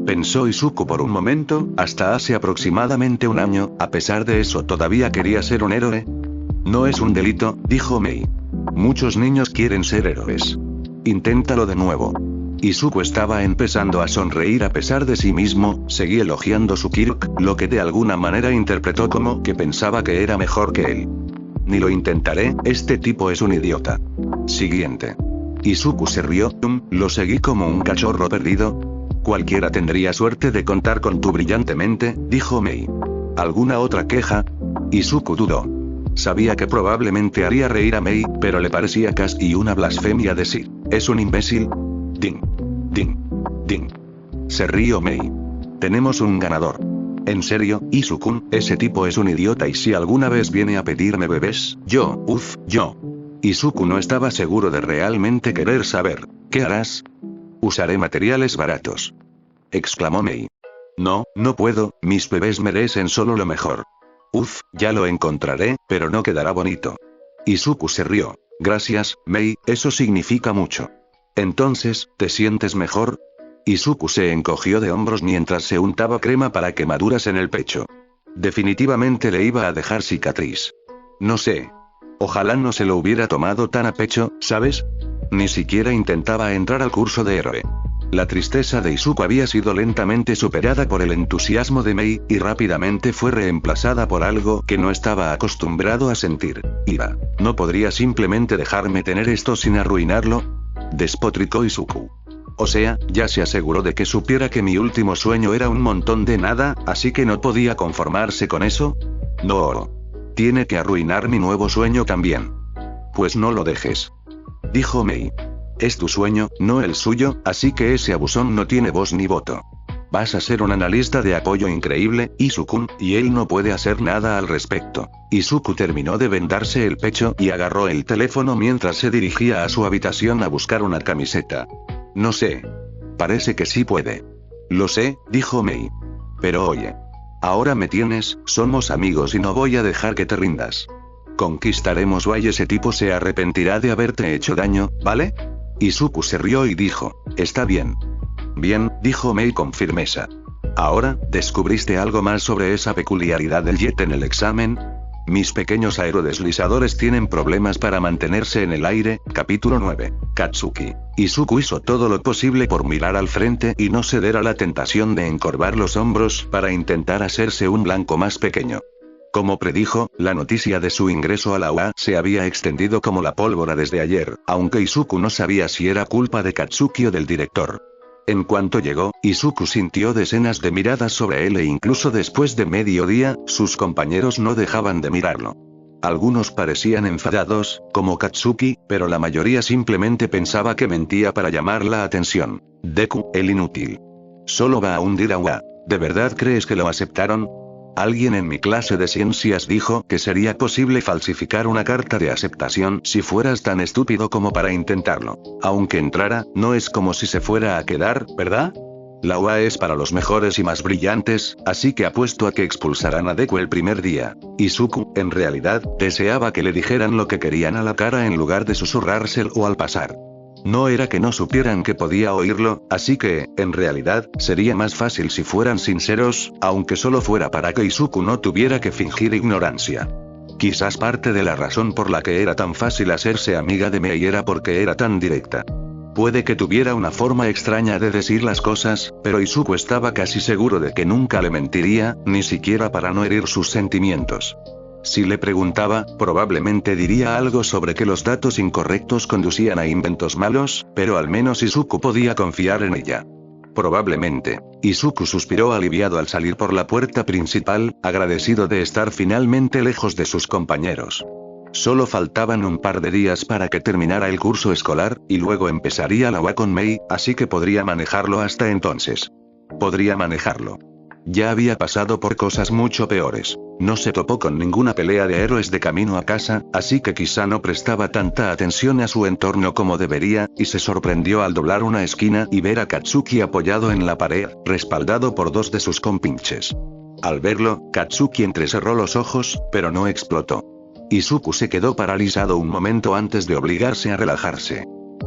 Pensó Izuku por un momento, hasta hace aproximadamente un año, a pesar de eso todavía quería ser un héroe. No es un delito, dijo Mei. Muchos niños quieren ser héroes. Inténtalo de nuevo. Izuku estaba empezando a sonreír a pesar de sí mismo, seguí elogiando su Kirk, lo que de alguna manera interpretó como que pensaba que era mejor que él. Ni lo intentaré, este tipo es un idiota. Siguiente. Izuku se rió, lo seguí como un cachorro perdido. Cualquiera tendría suerte de contar con tu brillante mente, dijo Mei. ¿Alguna otra queja? Izuku dudó. Sabía que probablemente haría reír a Mei, pero le parecía casi una blasfemia decir, ¿es un imbécil? Ding. Ding. Ding. Se rió Mei. Tenemos un ganador. En serio, Izuku, ese tipo es un idiota y si alguna vez viene a pedirme bebés, yo. Izuku no estaba seguro de realmente querer saber. ¿Qué harás? Usaré materiales baratos. Exclamó Mei. No, no puedo, mis bebés merecen solo lo mejor. Ya lo encontraré, pero no quedará bonito. Izuku se rió. Gracias, Mei, eso significa mucho. Entonces, ¿te sientes mejor? Izuku se encogió de hombros mientras se untaba crema para quemaduras en el pecho. Definitivamente le iba a dejar cicatriz. No sé. Ojalá no se lo hubiera tomado tan a pecho, ¿sabes? Ni siquiera intentaba entrar al curso de héroe. La tristeza de Izuku había sido lentamente superada por el entusiasmo de Mei, y rápidamente fue reemplazada por algo que no estaba acostumbrado a sentir. Ira. ¿No podría simplemente dejarme tener esto sin arruinarlo? Despotricó Izuku. O sea, ya se aseguró de que supiera que mi último sueño era un montón de nada, así que no podía conformarse con eso. No. Tiene que arruinar mi nuevo sueño también. Pues no lo dejes. Dijo Mei. Es tu sueño, no el suyo, así que ese abusón no tiene voz ni voto. Vas a ser un analista de apoyo increíble, Izuku, y él no puede hacer nada al respecto. Izuku terminó de vendarse el pecho y agarró el teléfono mientras se dirigía a su habitación a buscar una camiseta. No sé. Parece que sí puede. Lo sé, dijo Mei. Pero oye. Ahora me tienes, somos amigos y no voy a dejar que te rindas. Conquistaremos y ese tipo se arrepentirá de haberte hecho daño, ¿vale? Izuku se rió y dijo, está bien. Bien, dijo Mei con firmeza. Ahora, ¿descubriste algo más sobre esa peculiaridad del jet en el examen? Mis pequeños aerodeslizadores tienen problemas para mantenerse en el aire. Capítulo 9. Katsuki. Izuku hizo todo lo posible por mirar al frente y no ceder a la tentación de encorvar los hombros para intentar hacerse un blanco más pequeño. Como predijo, la noticia de su ingreso a la UA se había extendido como la pólvora desde ayer, aunque Izuku no sabía si era culpa de Katsuki o del director. En cuanto llegó, Izuku sintió decenas de miradas sobre él e incluso después de mediodía, sus compañeros no dejaban de mirarlo. Algunos parecían enfadados, como Katsuki, pero la mayoría simplemente pensaba que mentía para llamar la atención. Deku, el inútil. Solo va a hundir a UA. ¿De verdad crees que lo aceptaron? Alguien en mi clase de ciencias dijo que sería posible falsificar una carta de aceptación si fueras tan estúpido como para intentarlo. Aunque entrara, no es como si se fuera a quedar, ¿verdad? La UA es para los mejores y más brillantes, así que apuesto a que expulsarán a Deku el primer día. Izuku, en realidad, deseaba que le dijeran lo que querían a la cara en lugar de susurrárselo al pasar. No era que no supieran que podía oírlo, así que, en realidad, sería más fácil si fueran sinceros, aunque solo fuera para que Izuku no tuviera que fingir ignorancia. Quizás parte de la razón por la que era tan fácil hacerse amiga de Mei era porque era tan directa. Puede que tuviera una forma extraña de decir las cosas, pero Izuku estaba casi seguro de que nunca le mentiría, ni siquiera para no herir sus sentimientos. Si le preguntaba, probablemente diría algo sobre que los datos incorrectos conducían a inventos malos, pero al menos Izuku podía confiar en ella. Probablemente. Izuku suspiró aliviado al salir por la puerta principal, agradecido de estar finalmente lejos de sus compañeros. Solo faltaban un par de días para que terminara el curso escolar, y luego empezaría la UA con Mei, así que podría manejarlo hasta entonces. Podría manejarlo. Ya había pasado por cosas mucho peores. No se topó con ninguna pelea de héroes de camino a casa, así que quizá no prestaba tanta atención a su entorno como debería, y se sorprendió al doblar una esquina y ver a Katsuki apoyado en la pared, respaldado por dos de sus compinches. Al verlo, Katsuki entrecerró los ojos, pero no explotó. Izuku se quedó paralizado un momento antes de obligarse a relajarse.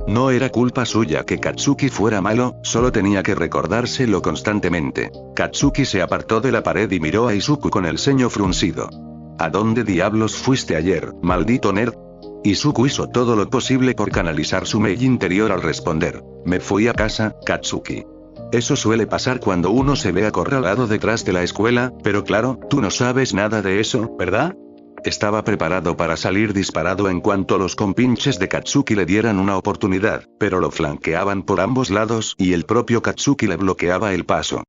No era culpa suya que Katsuki fuera malo, solo tenía que recordárselo constantemente. Katsuki se apartó de la pared y miró a Izuku con el ceño fruncido. ¿A dónde diablos fuiste ayer, maldito nerd? Izuku hizo todo lo posible por canalizar su Mei interior al responder. Me fui a casa, Katsuki. Eso suele pasar cuando uno se ve acorralado detrás de la escuela, pero claro, tú no sabes nada de eso, ¿verdad? Estaba preparado para salir disparado en cuanto los compinches de Katsuki le dieran una oportunidad, pero lo flanqueaban por ambos lados y el propio Katsuki le bloqueaba el paso.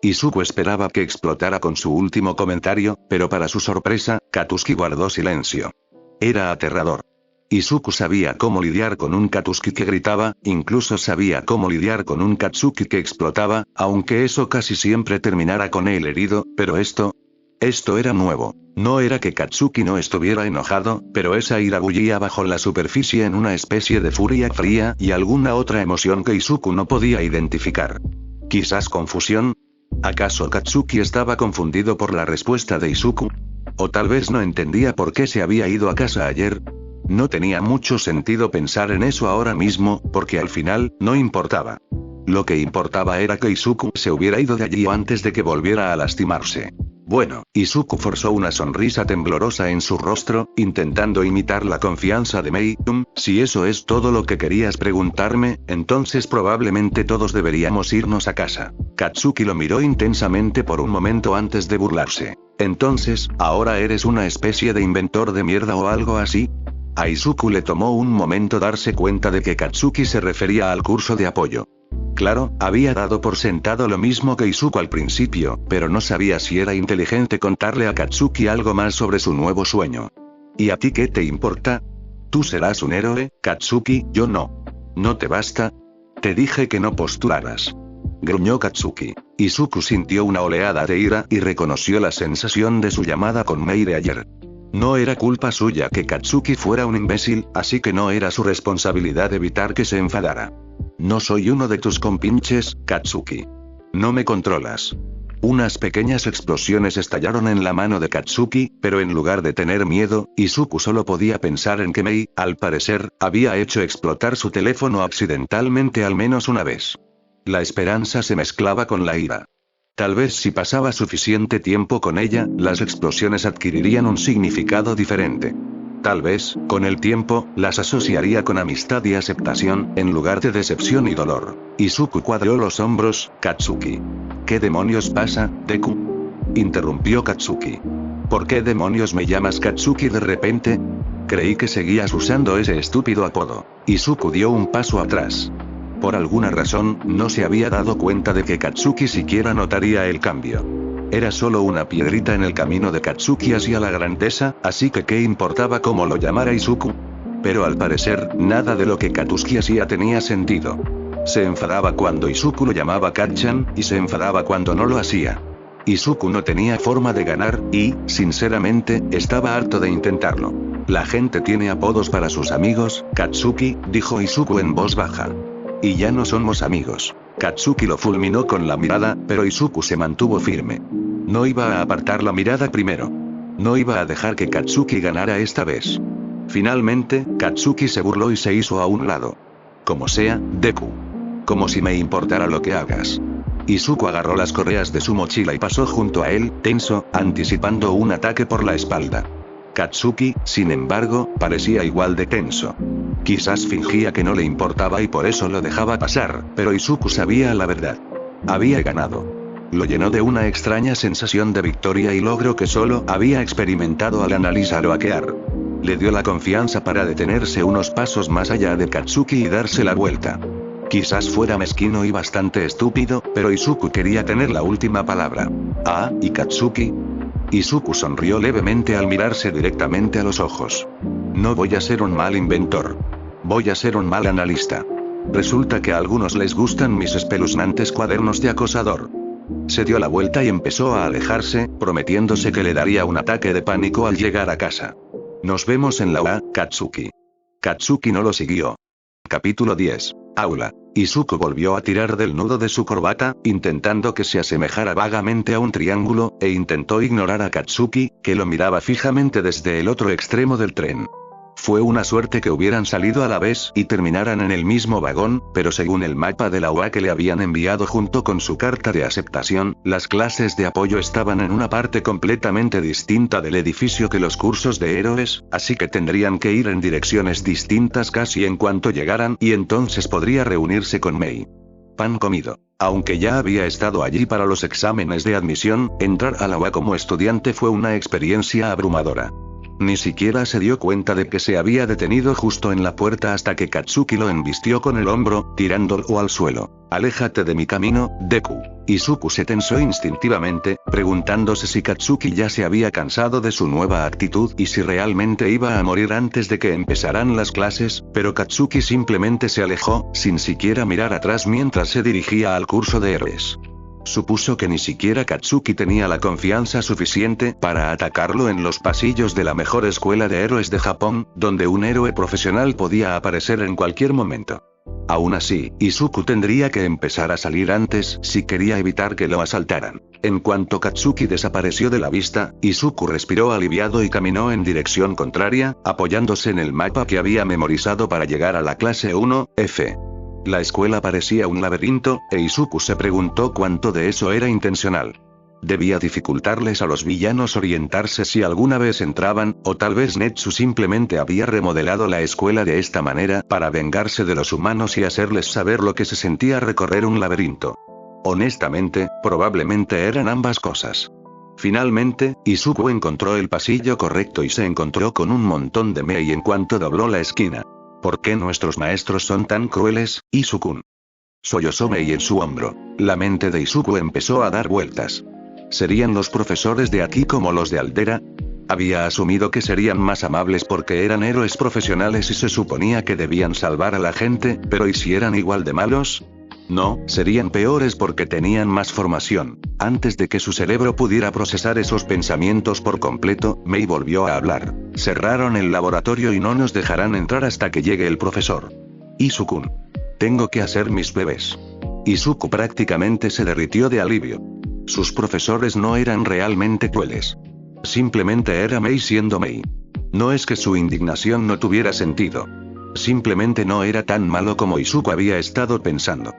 Izuku esperaba que explotara con su último comentario, pero para su sorpresa, Katsuki guardó silencio. Era aterrador. Izuku sabía cómo lidiar con un Katsuki que gritaba, incluso sabía cómo lidiar con un Katsuki que explotaba, aunque eso casi siempre terminara con él herido, pero esto era nuevo. No era que Katsuki no estuviera enojado, pero esa ira bullía bajo la superficie en una especie de furia fría y alguna otra emoción que Izuku no podía identificar. ¿Quizás confusión? ¿Acaso Katsuki estaba confundido por la respuesta de Izuku? ¿O tal vez no entendía por qué se había ido a casa ayer? No tenía mucho sentido pensar en eso ahora mismo, porque al final, no importaba. Lo que importaba era que Izuku se hubiera ido de allí antes de que volviera a lastimarse. Bueno, Izuku forzó una sonrisa temblorosa en su rostro, intentando imitar la confianza de Mei. Si eso es todo lo que querías preguntarme, entonces probablemente todos deberíamos irnos a casa. Katsuki lo miró intensamente por un momento antes de burlarse. Entonces, ¿ahora eres una especie de inventor de mierda o algo así? A Izuku le tomó un momento darse cuenta de que Katsuki se refería al curso de apoyo. Claro, había dado por sentado lo mismo que Izuku al principio, pero no sabía si era inteligente contarle a Katsuki algo más sobre su nuevo sueño. ¿Y a ti qué te importa? Tú serás un héroe, Katsuki, yo no. ¿No te basta? Te dije que no postularas. Gruñó Katsuki. Izuku sintió una oleada de ira y reconoció la sensación de su llamada con Mei de ayer. No era culpa suya que Katsuki fuera un imbécil, así que no era su responsabilidad evitar que se enfadara. No soy uno de tus compinches, Katsuki. No me controlas. Unas pequeñas explosiones estallaron en la mano de Katsuki, pero en lugar de tener miedo, Izuku solo podía pensar en que Mei, al parecer, había hecho explotar su teléfono accidentalmente al menos una vez. La esperanza se mezclaba con la ira. Tal vez si pasaba suficiente tiempo con ella, las explosiones adquirirían un significado diferente. Tal vez, con el tiempo, las asociaría con amistad y aceptación, en lugar de decepción y dolor. Izuku cuadró los hombros. Katsuki. ¿Qué demonios pasa, Deku? Interrumpió Katsuki. ¿Por qué demonios me llamas Katsuki de repente? Creí que seguías usando ese estúpido apodo. Izuku dio un paso atrás. Por alguna razón, no se había dado cuenta de que Katsuki siquiera notaría el cambio. Era solo una piedrita en el camino de Katsuki hacia la grandeza, así que ¿qué importaba cómo lo llamara Izuku? Pero al parecer, nada de lo que Katsuki hacía tenía sentido. Se enfadaba cuando Izuku lo llamaba Katchan, y se enfadaba cuando no lo hacía. Izuku no tenía forma de ganar, y, sinceramente, estaba harto de intentarlo. La gente tiene apodos para sus amigos, Katsuki, dijo Izuku en voz baja. Y ya no somos amigos. Katsuki lo fulminó con la mirada, pero Izuku se mantuvo firme. No iba a apartar la mirada primero. No iba a dejar que Katsuki ganara esta vez. Finalmente, Katsuki se burló y se hizo a un lado. Como sea, Deku. Como si me importara lo que hagas. Izuku agarró las correas de su mochila y pasó junto a él, tenso, anticipando un ataque por la espalda. Katsuki, sin embargo, parecía igual de tenso. Quizás fingía que no le importaba y por eso lo dejaba pasar, pero Izuku sabía la verdad. Había ganado. Lo llenó de una extraña sensación de victoria y logro que solo había experimentado al analizar o hackear. Le dio la confianza para detenerse unos pasos más allá de Katsuki y darse la vuelta. Quizás fuera mezquino y bastante estúpido, pero Izuku quería tener la última palabra. Ah, ¿y Katsuki? Izuku sonrió levemente al mirarse directamente a los ojos. No voy a ser un mal inventor. Voy a ser un mal analista. Resulta que a algunos les gustan mis espeluznantes cuadernos de acosador. Se dio la vuelta y empezó a alejarse, prometiéndose que le daría un ataque de pánico al llegar a casa. Nos vemos en la UA, Katsuki. Katsuki no lo siguió. Capítulo 10. Aula. Izuku volvió a tirar del nudo de su corbata, intentando que se asemejara vagamente a un triángulo, e intentó ignorar a Katsuki, que lo miraba fijamente desde el otro extremo del tren. Fue una suerte que hubieran salido a la vez y terminaran en el mismo vagón, pero según el mapa de la UA que le habían enviado junto con su carta de aceptación, las clases de apoyo estaban en una parte completamente distinta del edificio que los cursos de héroes, así que tendrían que ir en direcciones distintas casi en cuanto llegaran y entonces podría reunirse con Mei. Pan comido. Aunque ya había estado allí para los exámenes de admisión, entrar a la UA como estudiante fue una experiencia abrumadora. Ni siquiera se dio cuenta de que se había detenido justo en la puerta hasta que Katsuki lo embistió con el hombro, tirándolo al suelo. «Aléjate de mi camino, Deku». Izuku se tensó instintivamente, preguntándose si Katsuki ya se había cansado de su nueva actitud y si realmente iba a morir antes de que empezaran las clases, pero Katsuki simplemente se alejó, sin siquiera mirar atrás mientras se dirigía al curso de héroes. Supuso que ni siquiera Katsuki tenía la confianza suficiente para atacarlo en los pasillos de la mejor escuela de héroes de Japón, donde un héroe profesional podía aparecer en cualquier momento. Aún así, Izuku tendría que empezar a salir antes si quería evitar que lo asaltaran. En cuanto Katsuki desapareció de la vista, Izuku respiró aliviado y caminó en dirección contraria, apoyándose en el mapa que había memorizado para llegar a la clase 1F. La escuela parecía un laberinto, e Izuku se preguntó cuánto de eso era intencional. Debía dificultarles a los villanos orientarse si alguna vez entraban, o tal vez Netsu simplemente había remodelado la escuela de esta manera para vengarse de los humanos y hacerles saber lo que se sentía recorrer un laberinto. Honestamente, probablemente eran ambas cosas. Finalmente, Izuku encontró el pasillo correcto y se encontró con un montón de Mei en cuanto dobló la esquina. ¿Por qué nuestros maestros son tan crueles, Izuku? Sollozó Mei en su hombro. La mente de Izuku empezó a dar vueltas. ¿Serían los profesores de aquí como los de Aldera? Había asumido que serían más amables porque eran héroes profesionales y se suponía que debían salvar a la gente, pero ¿y si eran igual de malos? No, serían peores porque tenían más formación. Antes de que su cerebro pudiera procesar esos pensamientos por completo, Mei volvió a hablar. Cerraron el laboratorio y no nos dejarán entrar hasta que llegue el profesor. Izuku. Tengo que hacer mis bebés. Izuku prácticamente se derritió de alivio. Sus profesores no eran realmente crueles. Simplemente era Mei siendo Mei. No es que su indignación no tuviera sentido. Simplemente no era tan malo como Izuku había estado pensando.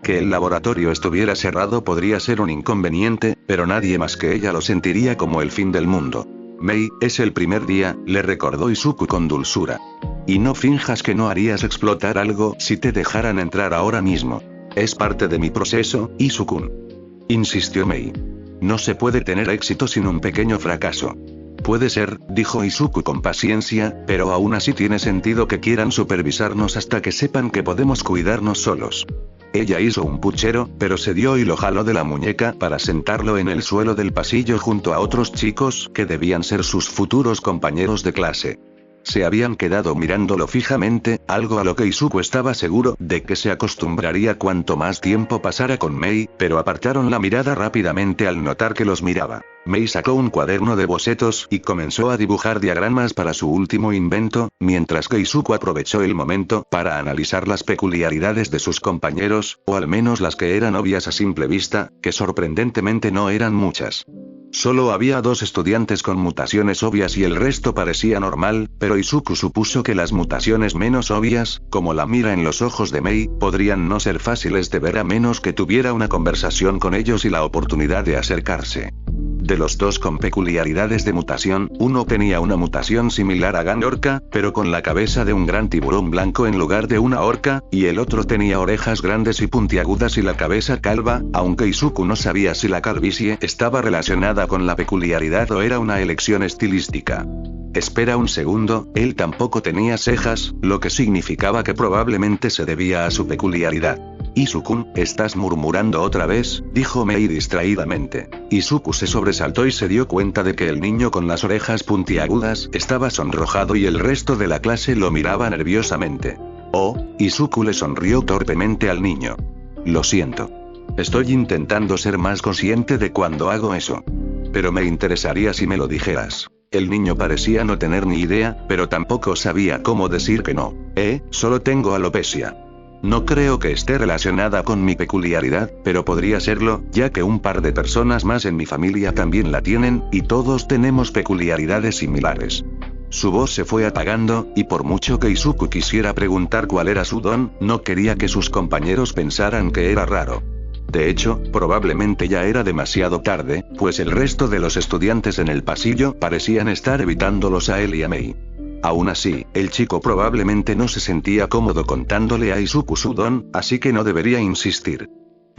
Que el laboratorio estuviera cerrado podría ser un inconveniente, pero nadie más que ella lo sentiría como el fin del mundo. Mei, es el primer día, le recordó Izuku con dulzura. Y no finjas que no harías explotar algo si te dejaran entrar ahora mismo. Es parte de mi proceso, Izuku. Insistió Mei. No se puede tener éxito sin un pequeño fracaso. Puede ser, dijo Izuku con paciencia, pero aún así tiene sentido que quieran supervisarnos hasta que sepan que podemos cuidarnos solos. Ella hizo un puchero, pero se dio y lo jaló de la muñeca para sentarlo en el suelo del pasillo junto a otros chicos que debían ser sus futuros compañeros de clase. Se habían quedado mirándolo fijamente, algo a lo que Izuku estaba seguro de que se acostumbraría cuanto más tiempo pasara con Mei, pero apartaron la mirada rápidamente al notar que los miraba. Mei sacó un cuaderno de bocetos y comenzó a dibujar diagramas para su último invento, mientras que Izuku aprovechó el momento para analizar las peculiaridades de sus compañeros, o al menos las que eran obvias a simple vista, que sorprendentemente no eran muchas. Solo había 2 estudiantes con mutaciones obvias y el resto parecía normal, pero Izuku supuso que las mutaciones menos obvias, como la mira en los ojos de Mei, podrían no ser fáciles de ver a menos que tuviera una conversación con ellos y la oportunidad de acercarse. De los 2 con peculiaridades de mutación, uno tenía una mutación similar a Gan Orca, pero con la cabeza de un gran tiburón blanco en lugar de una orca, y el otro tenía orejas grandes y puntiagudas y la cabeza calva, aunque Izuku no sabía si la calvicie estaba relacionada con la peculiaridad o era una elección estilística. Espera un segundo, él tampoco tenía cejas, lo que significaba que probablemente se debía a su peculiaridad. Izuku, ¿estás murmurando otra vez?, dijo Mei distraídamente. Izuku se sobresaltó y se dio cuenta de que el niño con las orejas puntiagudas estaba sonrojado y el resto de la clase lo miraba nerviosamente. Oh, Izuku le sonrió torpemente al niño. Lo siento. Estoy intentando ser más consciente de cuando hago eso. Pero me interesaría si me lo dijeras. El niño parecía no tener ni idea, pero tampoco sabía cómo decir que no. Solo tengo alopecia. No creo que esté relacionada con mi peculiaridad, pero podría serlo, ya que un par de personas más en mi familia también la tienen, y todos tenemos peculiaridades similares. Su voz se fue apagando, y por mucho que Izuku quisiera preguntar cuál era su don, no quería que sus compañeros pensaran que era raro. De hecho, probablemente ya era demasiado tarde, pues el resto de los estudiantes en el pasillo parecían estar evitándolos a él y a Mei. Aún así, el chico probablemente no se sentía cómodo contándole a Izuku su don, así que no debería insistir.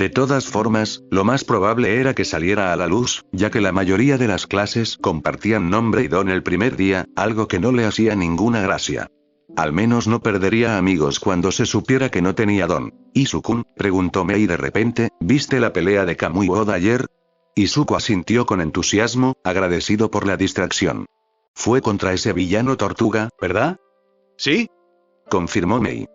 De todas formas, lo más probable era que saliera a la luz, ya que la mayoría de las clases compartían nombre y don el primer día, algo que no le hacía ninguna gracia. Al menos no perdería amigos cuando se supiera que no tenía don. ¿Izuku? Preguntó Mei de repente, ¿viste la pelea de Kamui Oda ayer? Izuku asintió con entusiasmo, agradecido por la distracción. Fue contra ese villano tortuga, ¿verdad? ¿Sí? Confirmó Mei.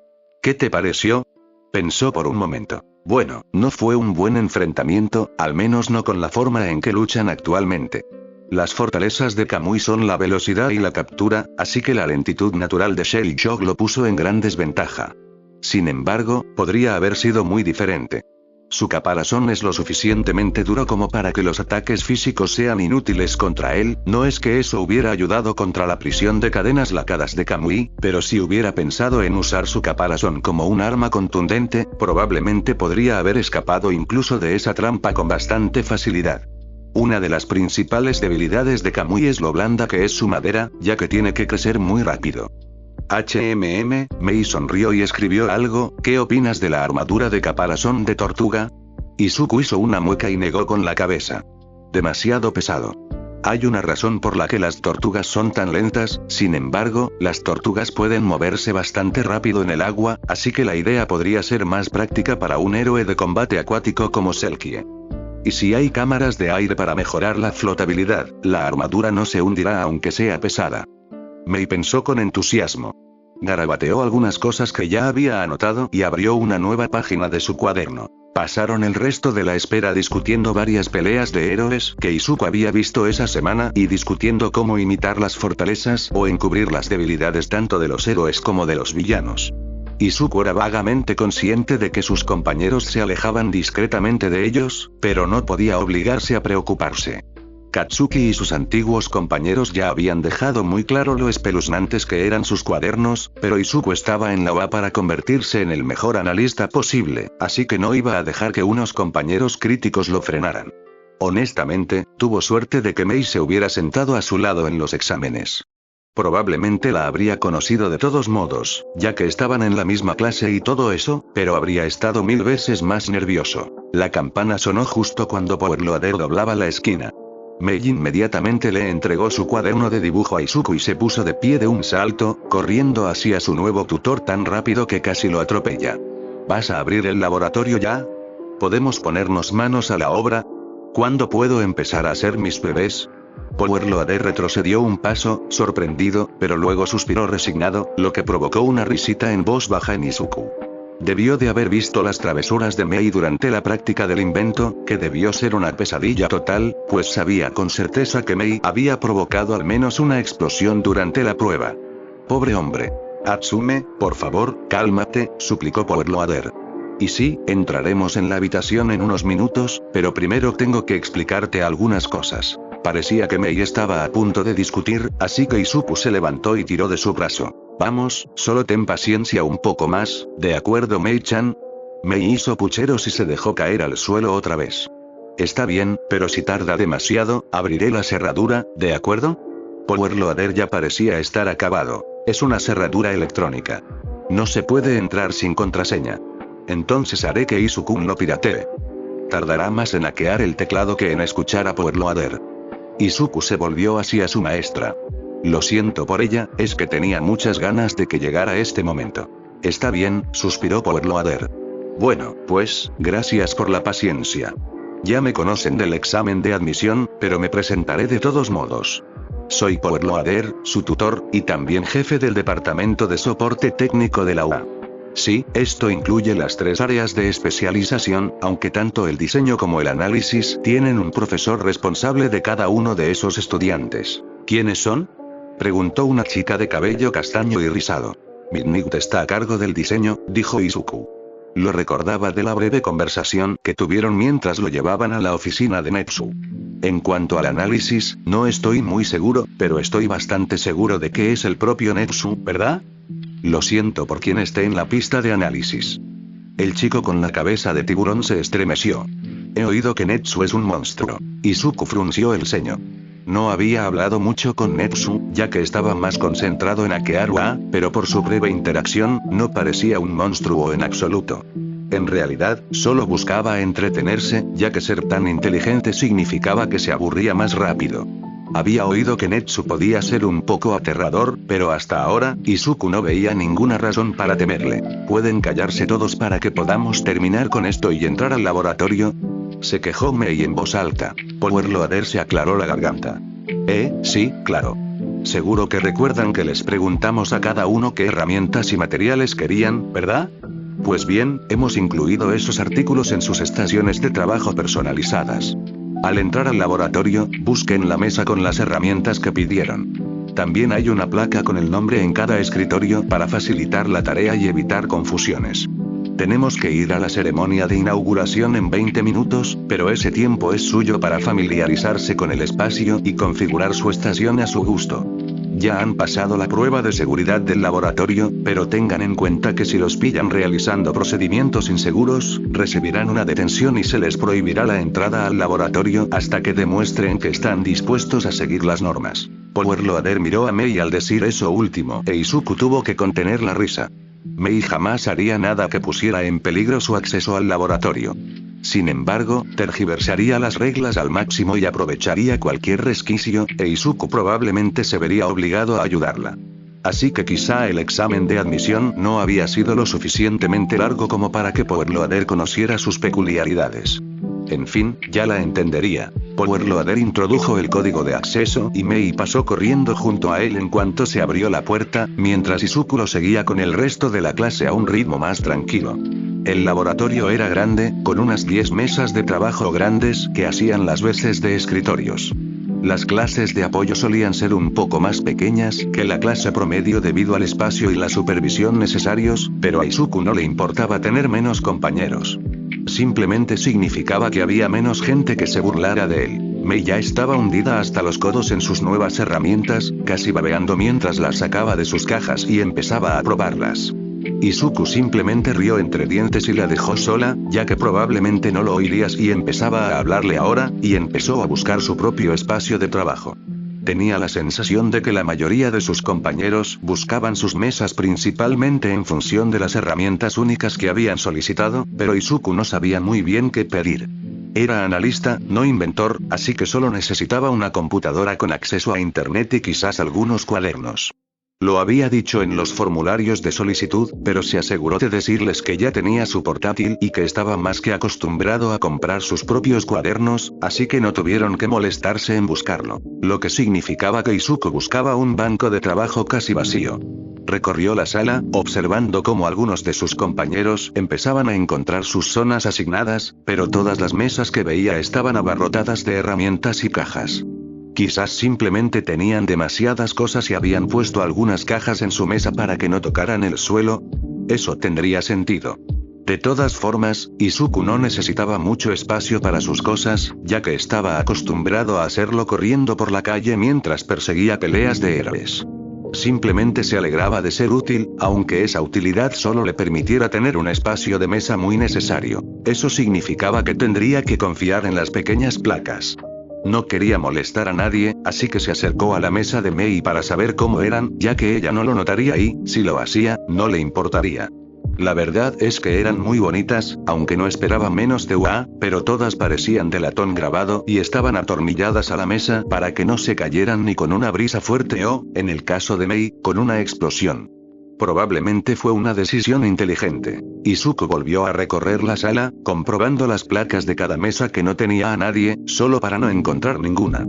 ¿Qué te pareció? Pensó por un momento. Bueno, no fue un buen enfrentamiento, al menos no con la forma en que luchan actualmente. Las fortalezas de Kamui son la velocidad y la captura, así que la lentitud natural de Shellshock lo puso en gran desventaja. Sin embargo, podría haber sido muy diferente. Su caparazón es lo suficientemente duro como para que los ataques físicos sean inútiles contra él, no es que eso hubiera ayudado contra la prisión de cadenas lacadas de Kamui, pero si hubiera pensado en usar su caparazón como un arma contundente, probablemente podría haber escapado incluso de esa trampa con bastante facilidad. Una de las principales debilidades de Kamui es lo blanda que es su madera, ya que tiene que crecer muy rápido. Mei sonrió y escribió algo, ¿qué opinas de la armadura de caparazón de tortuga? Izuku hizo una mueca y negó con la cabeza. Demasiado pesado. Hay una razón por la que las tortugas son tan lentas, sin embargo, las tortugas pueden moverse bastante rápido en el agua, así que la idea podría ser más práctica para un héroe de combate acuático como Selkie. Y si hay cámaras de aire para mejorar la flotabilidad, la armadura no se hundirá aunque sea pesada. Mei pensó con entusiasmo. Garabateó algunas cosas que ya había anotado y abrió una nueva página de su cuaderno. Pasaron el resto de la espera discutiendo varias peleas de héroes que Izuku había visto esa semana y discutiendo cómo imitar las fortalezas o encubrir las debilidades tanto de los héroes como de los villanos. Izuku era vagamente consciente de que sus compañeros se alejaban discretamente de ellos, pero no podía obligarse a preocuparse. Katsuki y sus antiguos compañeros ya habían dejado muy claro lo espeluznantes que eran sus cuadernos, pero Izuku estaba en la UA para convertirse en el mejor analista posible, así que no iba a dejar que unos compañeros críticos lo frenaran. Honestamente, tuvo suerte de que Mei se hubiera sentado a su lado en los exámenes. Probablemente la habría conocido de todos modos, ya que estaban en la misma clase y todo eso, pero habría estado 1000 veces más nervioso. La campana sonó justo cuando Powerloader doblaba la esquina. Mei inmediatamente le entregó su cuaderno de dibujo a Izuku y se puso de pie de un salto, corriendo hacia su nuevo tutor tan rápido que casi lo atropella. ¿Vas a abrir el laboratorio ya? ¿Podemos ponernos manos a la obra? ¿Cuándo puedo empezar a hacer mis bebés? Powerloader retrocedió un paso, sorprendido, pero luego suspiró resignado, lo que provocó una risita en voz baja en Izuku. Debió de haber visto las travesuras de Mei durante la práctica del invento, que debió ser una pesadilla total, pues sabía con certeza que Mei había provocado al menos una explosión durante la prueba. Pobre hombre. Atsume, por favor, cálmate, suplicó Powerloader. Y sí, entraremos en la habitación en unos minutos, pero primero tengo que explicarte algunas cosas. Parecía que Mei estaba a punto de discutir, así que Izuku se levantó y tiró de su brazo. Vamos, solo ten paciencia un poco más, ¿de acuerdo Mei-chan? Mei hizo pucheros y se dejó caer al suelo otra vez. Está bien, pero si tarda demasiado, abriré la cerradura, ¿de acuerdo? Powerloader ya parecía estar acabado. Es una cerradura electrónica. No se puede entrar sin contraseña. Entonces haré que Izuku lo piratee. Tardará más en hackear el teclado que en escuchar a Powerloader. Izuku se volvió hacia su maestra. Lo siento por ella, es que tenía muchas ganas de que llegara este momento. Está bien, suspiró Powerloader. Bueno, pues, gracias por la paciencia. Ya me conocen del examen de admisión, pero me presentaré de todos modos. Soy Powerloader, su tutor, y también jefe del departamento de soporte técnico de la UA. Sí, esto incluye las 3 áreas de especialización, aunque tanto el diseño como el análisis tienen un profesor responsable de cada uno de esos estudiantes. ¿Quiénes son? Preguntó una chica de cabello castaño y rizado. Midnight está a cargo del diseño, dijo Izuku. Lo recordaba de la breve conversación que tuvieron mientras lo llevaban a la oficina de Netsu. En cuanto al análisis, no estoy muy seguro, pero estoy bastante seguro de que es el propio Netsu, ¿verdad? Lo siento por quien esté en la pista de análisis. El chico con la cabeza de tiburón se estremeció. He oído que Netsu es un monstruo. Izuku frunció el ceño. No había hablado mucho con Netsu, ya que estaba más concentrado en hackear UA, pero por su breve interacción, no parecía un monstruo en absoluto. En realidad, solo buscaba entretenerse, ya que ser tan inteligente significaba que se aburría más rápido. Había oído que Netsu podía ser un poco aterrador, pero hasta ahora, Izuku no veía ninguna razón para temerle. ¿Pueden callarse todos para que podamos terminar con esto y entrar al laboratorio? Se quejó Mei en voz alta. Power Loader se aclaró la garganta. Sí, claro. Seguro que recuerdan que les preguntamos a cada uno qué herramientas y materiales querían, ¿verdad? Pues bien, hemos incluido esos artículos en sus estaciones de trabajo personalizadas. Al entrar al laboratorio, busquen la mesa con las herramientas que pidieron. También hay una placa con el nombre en cada escritorio para facilitar la tarea y evitar confusiones. Tenemos que ir a la ceremonia de inauguración en 20 minutos, pero ese tiempo es suyo para familiarizarse con el espacio y configurar su estación a su gusto. Ya han pasado la prueba de seguridad del laboratorio, pero tengan en cuenta que si los pillan realizando procedimientos inseguros, recibirán una detención y se les prohibirá la entrada al laboratorio hasta que demuestren que están dispuestos a seguir las normas. Power Loader miró a Mei al decir eso último, e Izuku tuvo que contener la risa. Mei jamás haría nada que pusiera en peligro su acceso al laboratorio. Sin embargo, tergiversaría las reglas al máximo y aprovecharía cualquier resquicio, e Izuku probablemente se vería obligado a ayudarla. Así que quizá el examen de admisión no había sido lo suficientemente largo como para que Power Loader conociera sus peculiaridades. En fin, ya la entendería. Power Loader introdujo el código de acceso y Mei pasó corriendo junto a él en cuanto se abrió la puerta, mientras Izuku lo seguía con el resto de la clase a un ritmo más tranquilo. El laboratorio era grande, con unas 10 mesas de trabajo grandes que hacían las veces de escritorios. Las clases de apoyo solían ser un poco más pequeñas que la clase promedio debido al espacio y la supervisión necesarios, pero a Izuku no le importaba tener menos compañeros. Simplemente significaba que había menos gente que se burlara de él. Mei ya estaba hundida hasta los codos en sus nuevas herramientas, casi babeando mientras las sacaba de sus cajas y empezaba a probarlas. Izuku simplemente rió entre dientes y la dejó sola, ya que probablemente no lo oirías y empezaba a hablarle ahora, y empezó a buscar su propio espacio de trabajo. Tenía la sensación de que la mayoría de sus compañeros buscaban sus mesas principalmente en función de las herramientas únicas que habían solicitado, pero Izuku no sabía muy bien qué pedir. Era analista, no inventor, así que solo necesitaba una computadora con acceso a internet y quizás algunos cuadernos. Lo había dicho en los formularios de solicitud, pero se aseguró de decirles que ya tenía su portátil y que estaba más que acostumbrado a comprar sus propios cuadernos, así que no tuvieron que molestarse en buscarlo. Lo que significaba que Izuku buscaba un banco de trabajo casi vacío. Recorrió la sala, observando cómo algunos de sus compañeros empezaban a encontrar sus zonas asignadas, pero todas las mesas que veía estaban abarrotadas de herramientas y cajas. Quizás simplemente tenían demasiadas cosas y habían puesto algunas cajas en su mesa para que no tocaran el suelo. Eso tendría sentido. De todas formas, Izuku no necesitaba mucho espacio para sus cosas, ya que estaba acostumbrado a hacerlo corriendo por la calle mientras perseguía peleas de héroes. Simplemente se alegraba de ser útil, aunque esa utilidad solo le permitiera tener un espacio de mesa muy necesario. Eso significaba que tendría que confiar en las pequeñas placas. No quería molestar a nadie, así que se acercó a la mesa de Mei para saber cómo eran, ya que ella no lo notaría y, si lo hacía, no le importaría. La verdad es que eran muy bonitas, aunque no esperaba menos de UA, pero todas parecían de latón grabado y estaban atornilladas a la mesa para que no se cayeran ni con una brisa fuerte o, en el caso de Mei, con una explosión. Probablemente fue una decisión inteligente. Izuku volvió a recorrer la sala, comprobando las placas de cada mesa que no tenía a nadie, solo para no encontrar ninguna.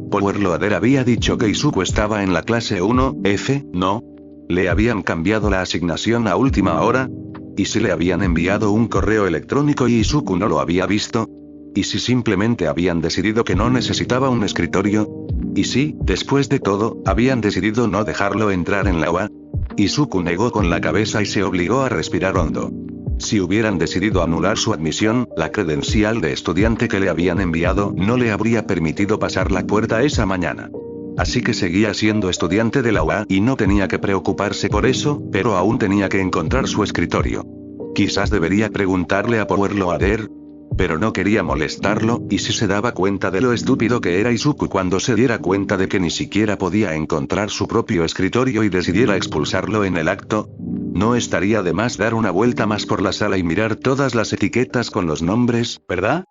Power Loader había dicho que Izuku estaba en la clase 1F, ¿no? ¿Le habían cambiado la asignación a última hora? ¿Y si le habían enviado un correo electrónico y Izuku no lo había visto? ¿Y si simplemente habían decidido que no necesitaba un escritorio? ¿Y si, después de todo, habían decidido no dejarlo entrar en la UA? Izuku negó con la cabeza y se obligó a respirar hondo. Si hubieran decidido anular su admisión, la credencial de estudiante que le habían enviado no le habría permitido pasar la puerta esa mañana. Así que seguía siendo estudiante de la UA y no tenía que preocuparse por eso, pero aún tenía que encontrar su escritorio. Quizás debería preguntarle a Power Loader, pero no quería molestarlo, y si se daba cuenta de lo estúpido que era Izuku cuando se diera cuenta de que ni siquiera podía encontrar su propio escritorio y decidiera expulsarlo en el acto. No estaría de más dar una vuelta más por la sala y mirar todas las etiquetas con los nombres, ¿verdad?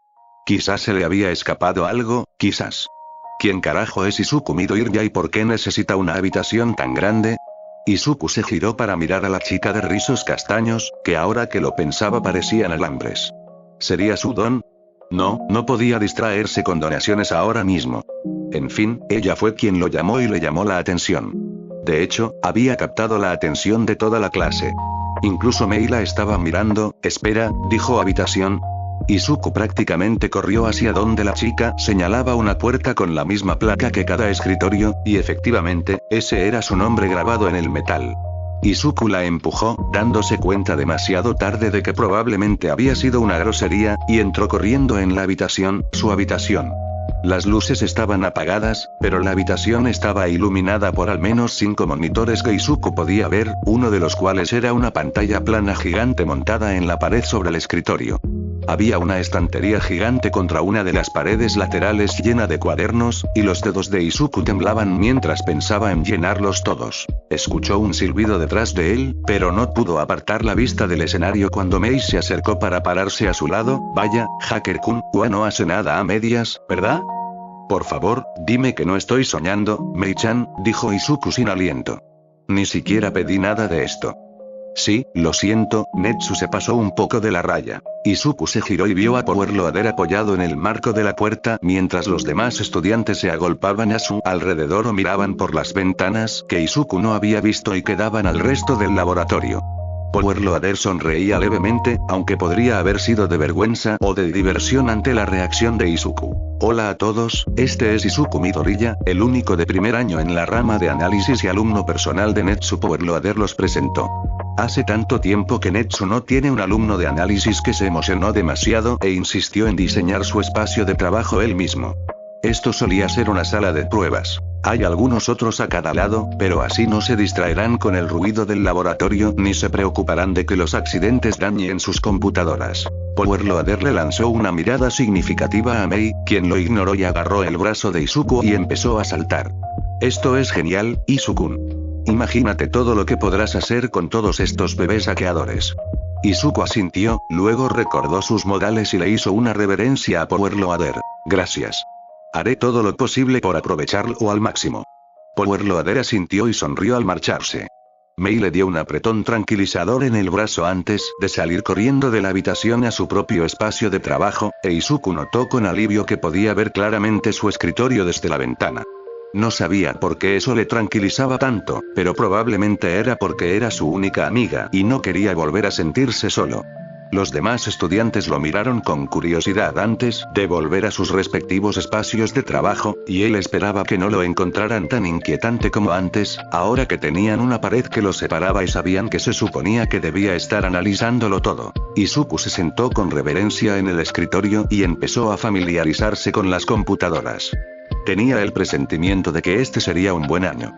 Quizás se le había escapado algo, quizás. ¿Quién carajo es Izuku Midoriya y por qué necesita una habitación tan grande? Izuku se giró para mirar a la chica de rizos castaños, que ahora que lo pensaba parecían alambres. ¿Sería su don? No, no podía distraerse con donaciones ahora mismo. En fin, ella fue quien lo llamó y le llamó la atención. De hecho, había captado la atención de toda la clase. Incluso Mei la estaba mirando. Espera, dijo habitación. Izuku prácticamente corrió hacia donde la chica señalaba una puerta con la misma placa que cada escritorio, y efectivamente, ese era su nombre grabado en el metal. Izuku la empujó, dándose cuenta demasiado tarde de que probablemente había sido una grosería, y entró corriendo en la habitación, su habitación. Las luces estaban apagadas, pero la habitación estaba iluminada por al menos 5 monitores que Izuku podía ver, uno de los cuales era una pantalla plana gigante montada en la pared sobre el escritorio. Había una estantería gigante contra una de las paredes laterales llena de cuadernos, y los dedos de Izuku temblaban mientras pensaba en llenarlos todos. Escuchó un silbido detrás de él, pero no pudo apartar la vista del escenario cuando Mei se acercó para pararse a su lado. Vaya, Hacker-kun, no hace nada a medias, ¿verdad? Por favor, dime que no estoy soñando, Mei-chan, dijo Izuku sin aliento. Ni siquiera pedí nada de esto. Sí, lo siento, Netsu se pasó un poco de la raya. Izuku se giró y vio a Power Loader apoyado en el marco de la puerta, mientras los demás estudiantes se agolpaban a su alrededor o miraban por las ventanas que Izuku no había visto y que daban al resto del laboratorio. Power Loader sonreía levemente, aunque podría haber sido de vergüenza o de diversión ante la reacción de Izuku. Hola a todos, este es Izuku Midoriya, el único de primer año en la rama de análisis y alumno personal de Netsu. Power Loader los presentó. Hace tanto tiempo que Netsu no tiene un alumno de análisis que se emocionó demasiado e insistió en diseñar su espacio de trabajo él mismo. Esto solía ser una sala de pruebas. Hay algunos otros a cada lado, pero así no se distraerán con el ruido del laboratorio ni se preocuparán de que los accidentes dañen sus computadoras. Power Loader le lanzó una mirada significativa a Mei, quien lo ignoró y agarró el brazo de Izuku y empezó a saltar. Esto es genial, Izuku. Imagínate todo lo que podrás hacer con todos estos bebés hackeadores. Izuku asintió, luego recordó sus modales y le hizo una reverencia a Power Loader. Gracias. Haré todo lo posible por aprovecharlo al máximo. Power Loader asintió y sonrió al marcharse. Mei le dio un apretón tranquilizador en el brazo antes de salir corriendo de la habitación a su propio espacio de trabajo, e Izuku notó con alivio que podía ver claramente su escritorio desde la ventana. No sabía por qué eso le tranquilizaba tanto, pero probablemente era porque era su única amiga y no quería volver a sentirse solo. Los demás estudiantes lo miraron con curiosidad antes de volver a sus respectivos espacios de trabajo, y él esperaba que no lo encontraran tan inquietante como antes, ahora que tenían una pared que los separaba y sabían que se suponía que debía estar analizándolo todo. Izuku se sentó con reverencia en el escritorio y empezó a familiarizarse con las computadoras. Tenía el presentimiento de que este sería un buen año.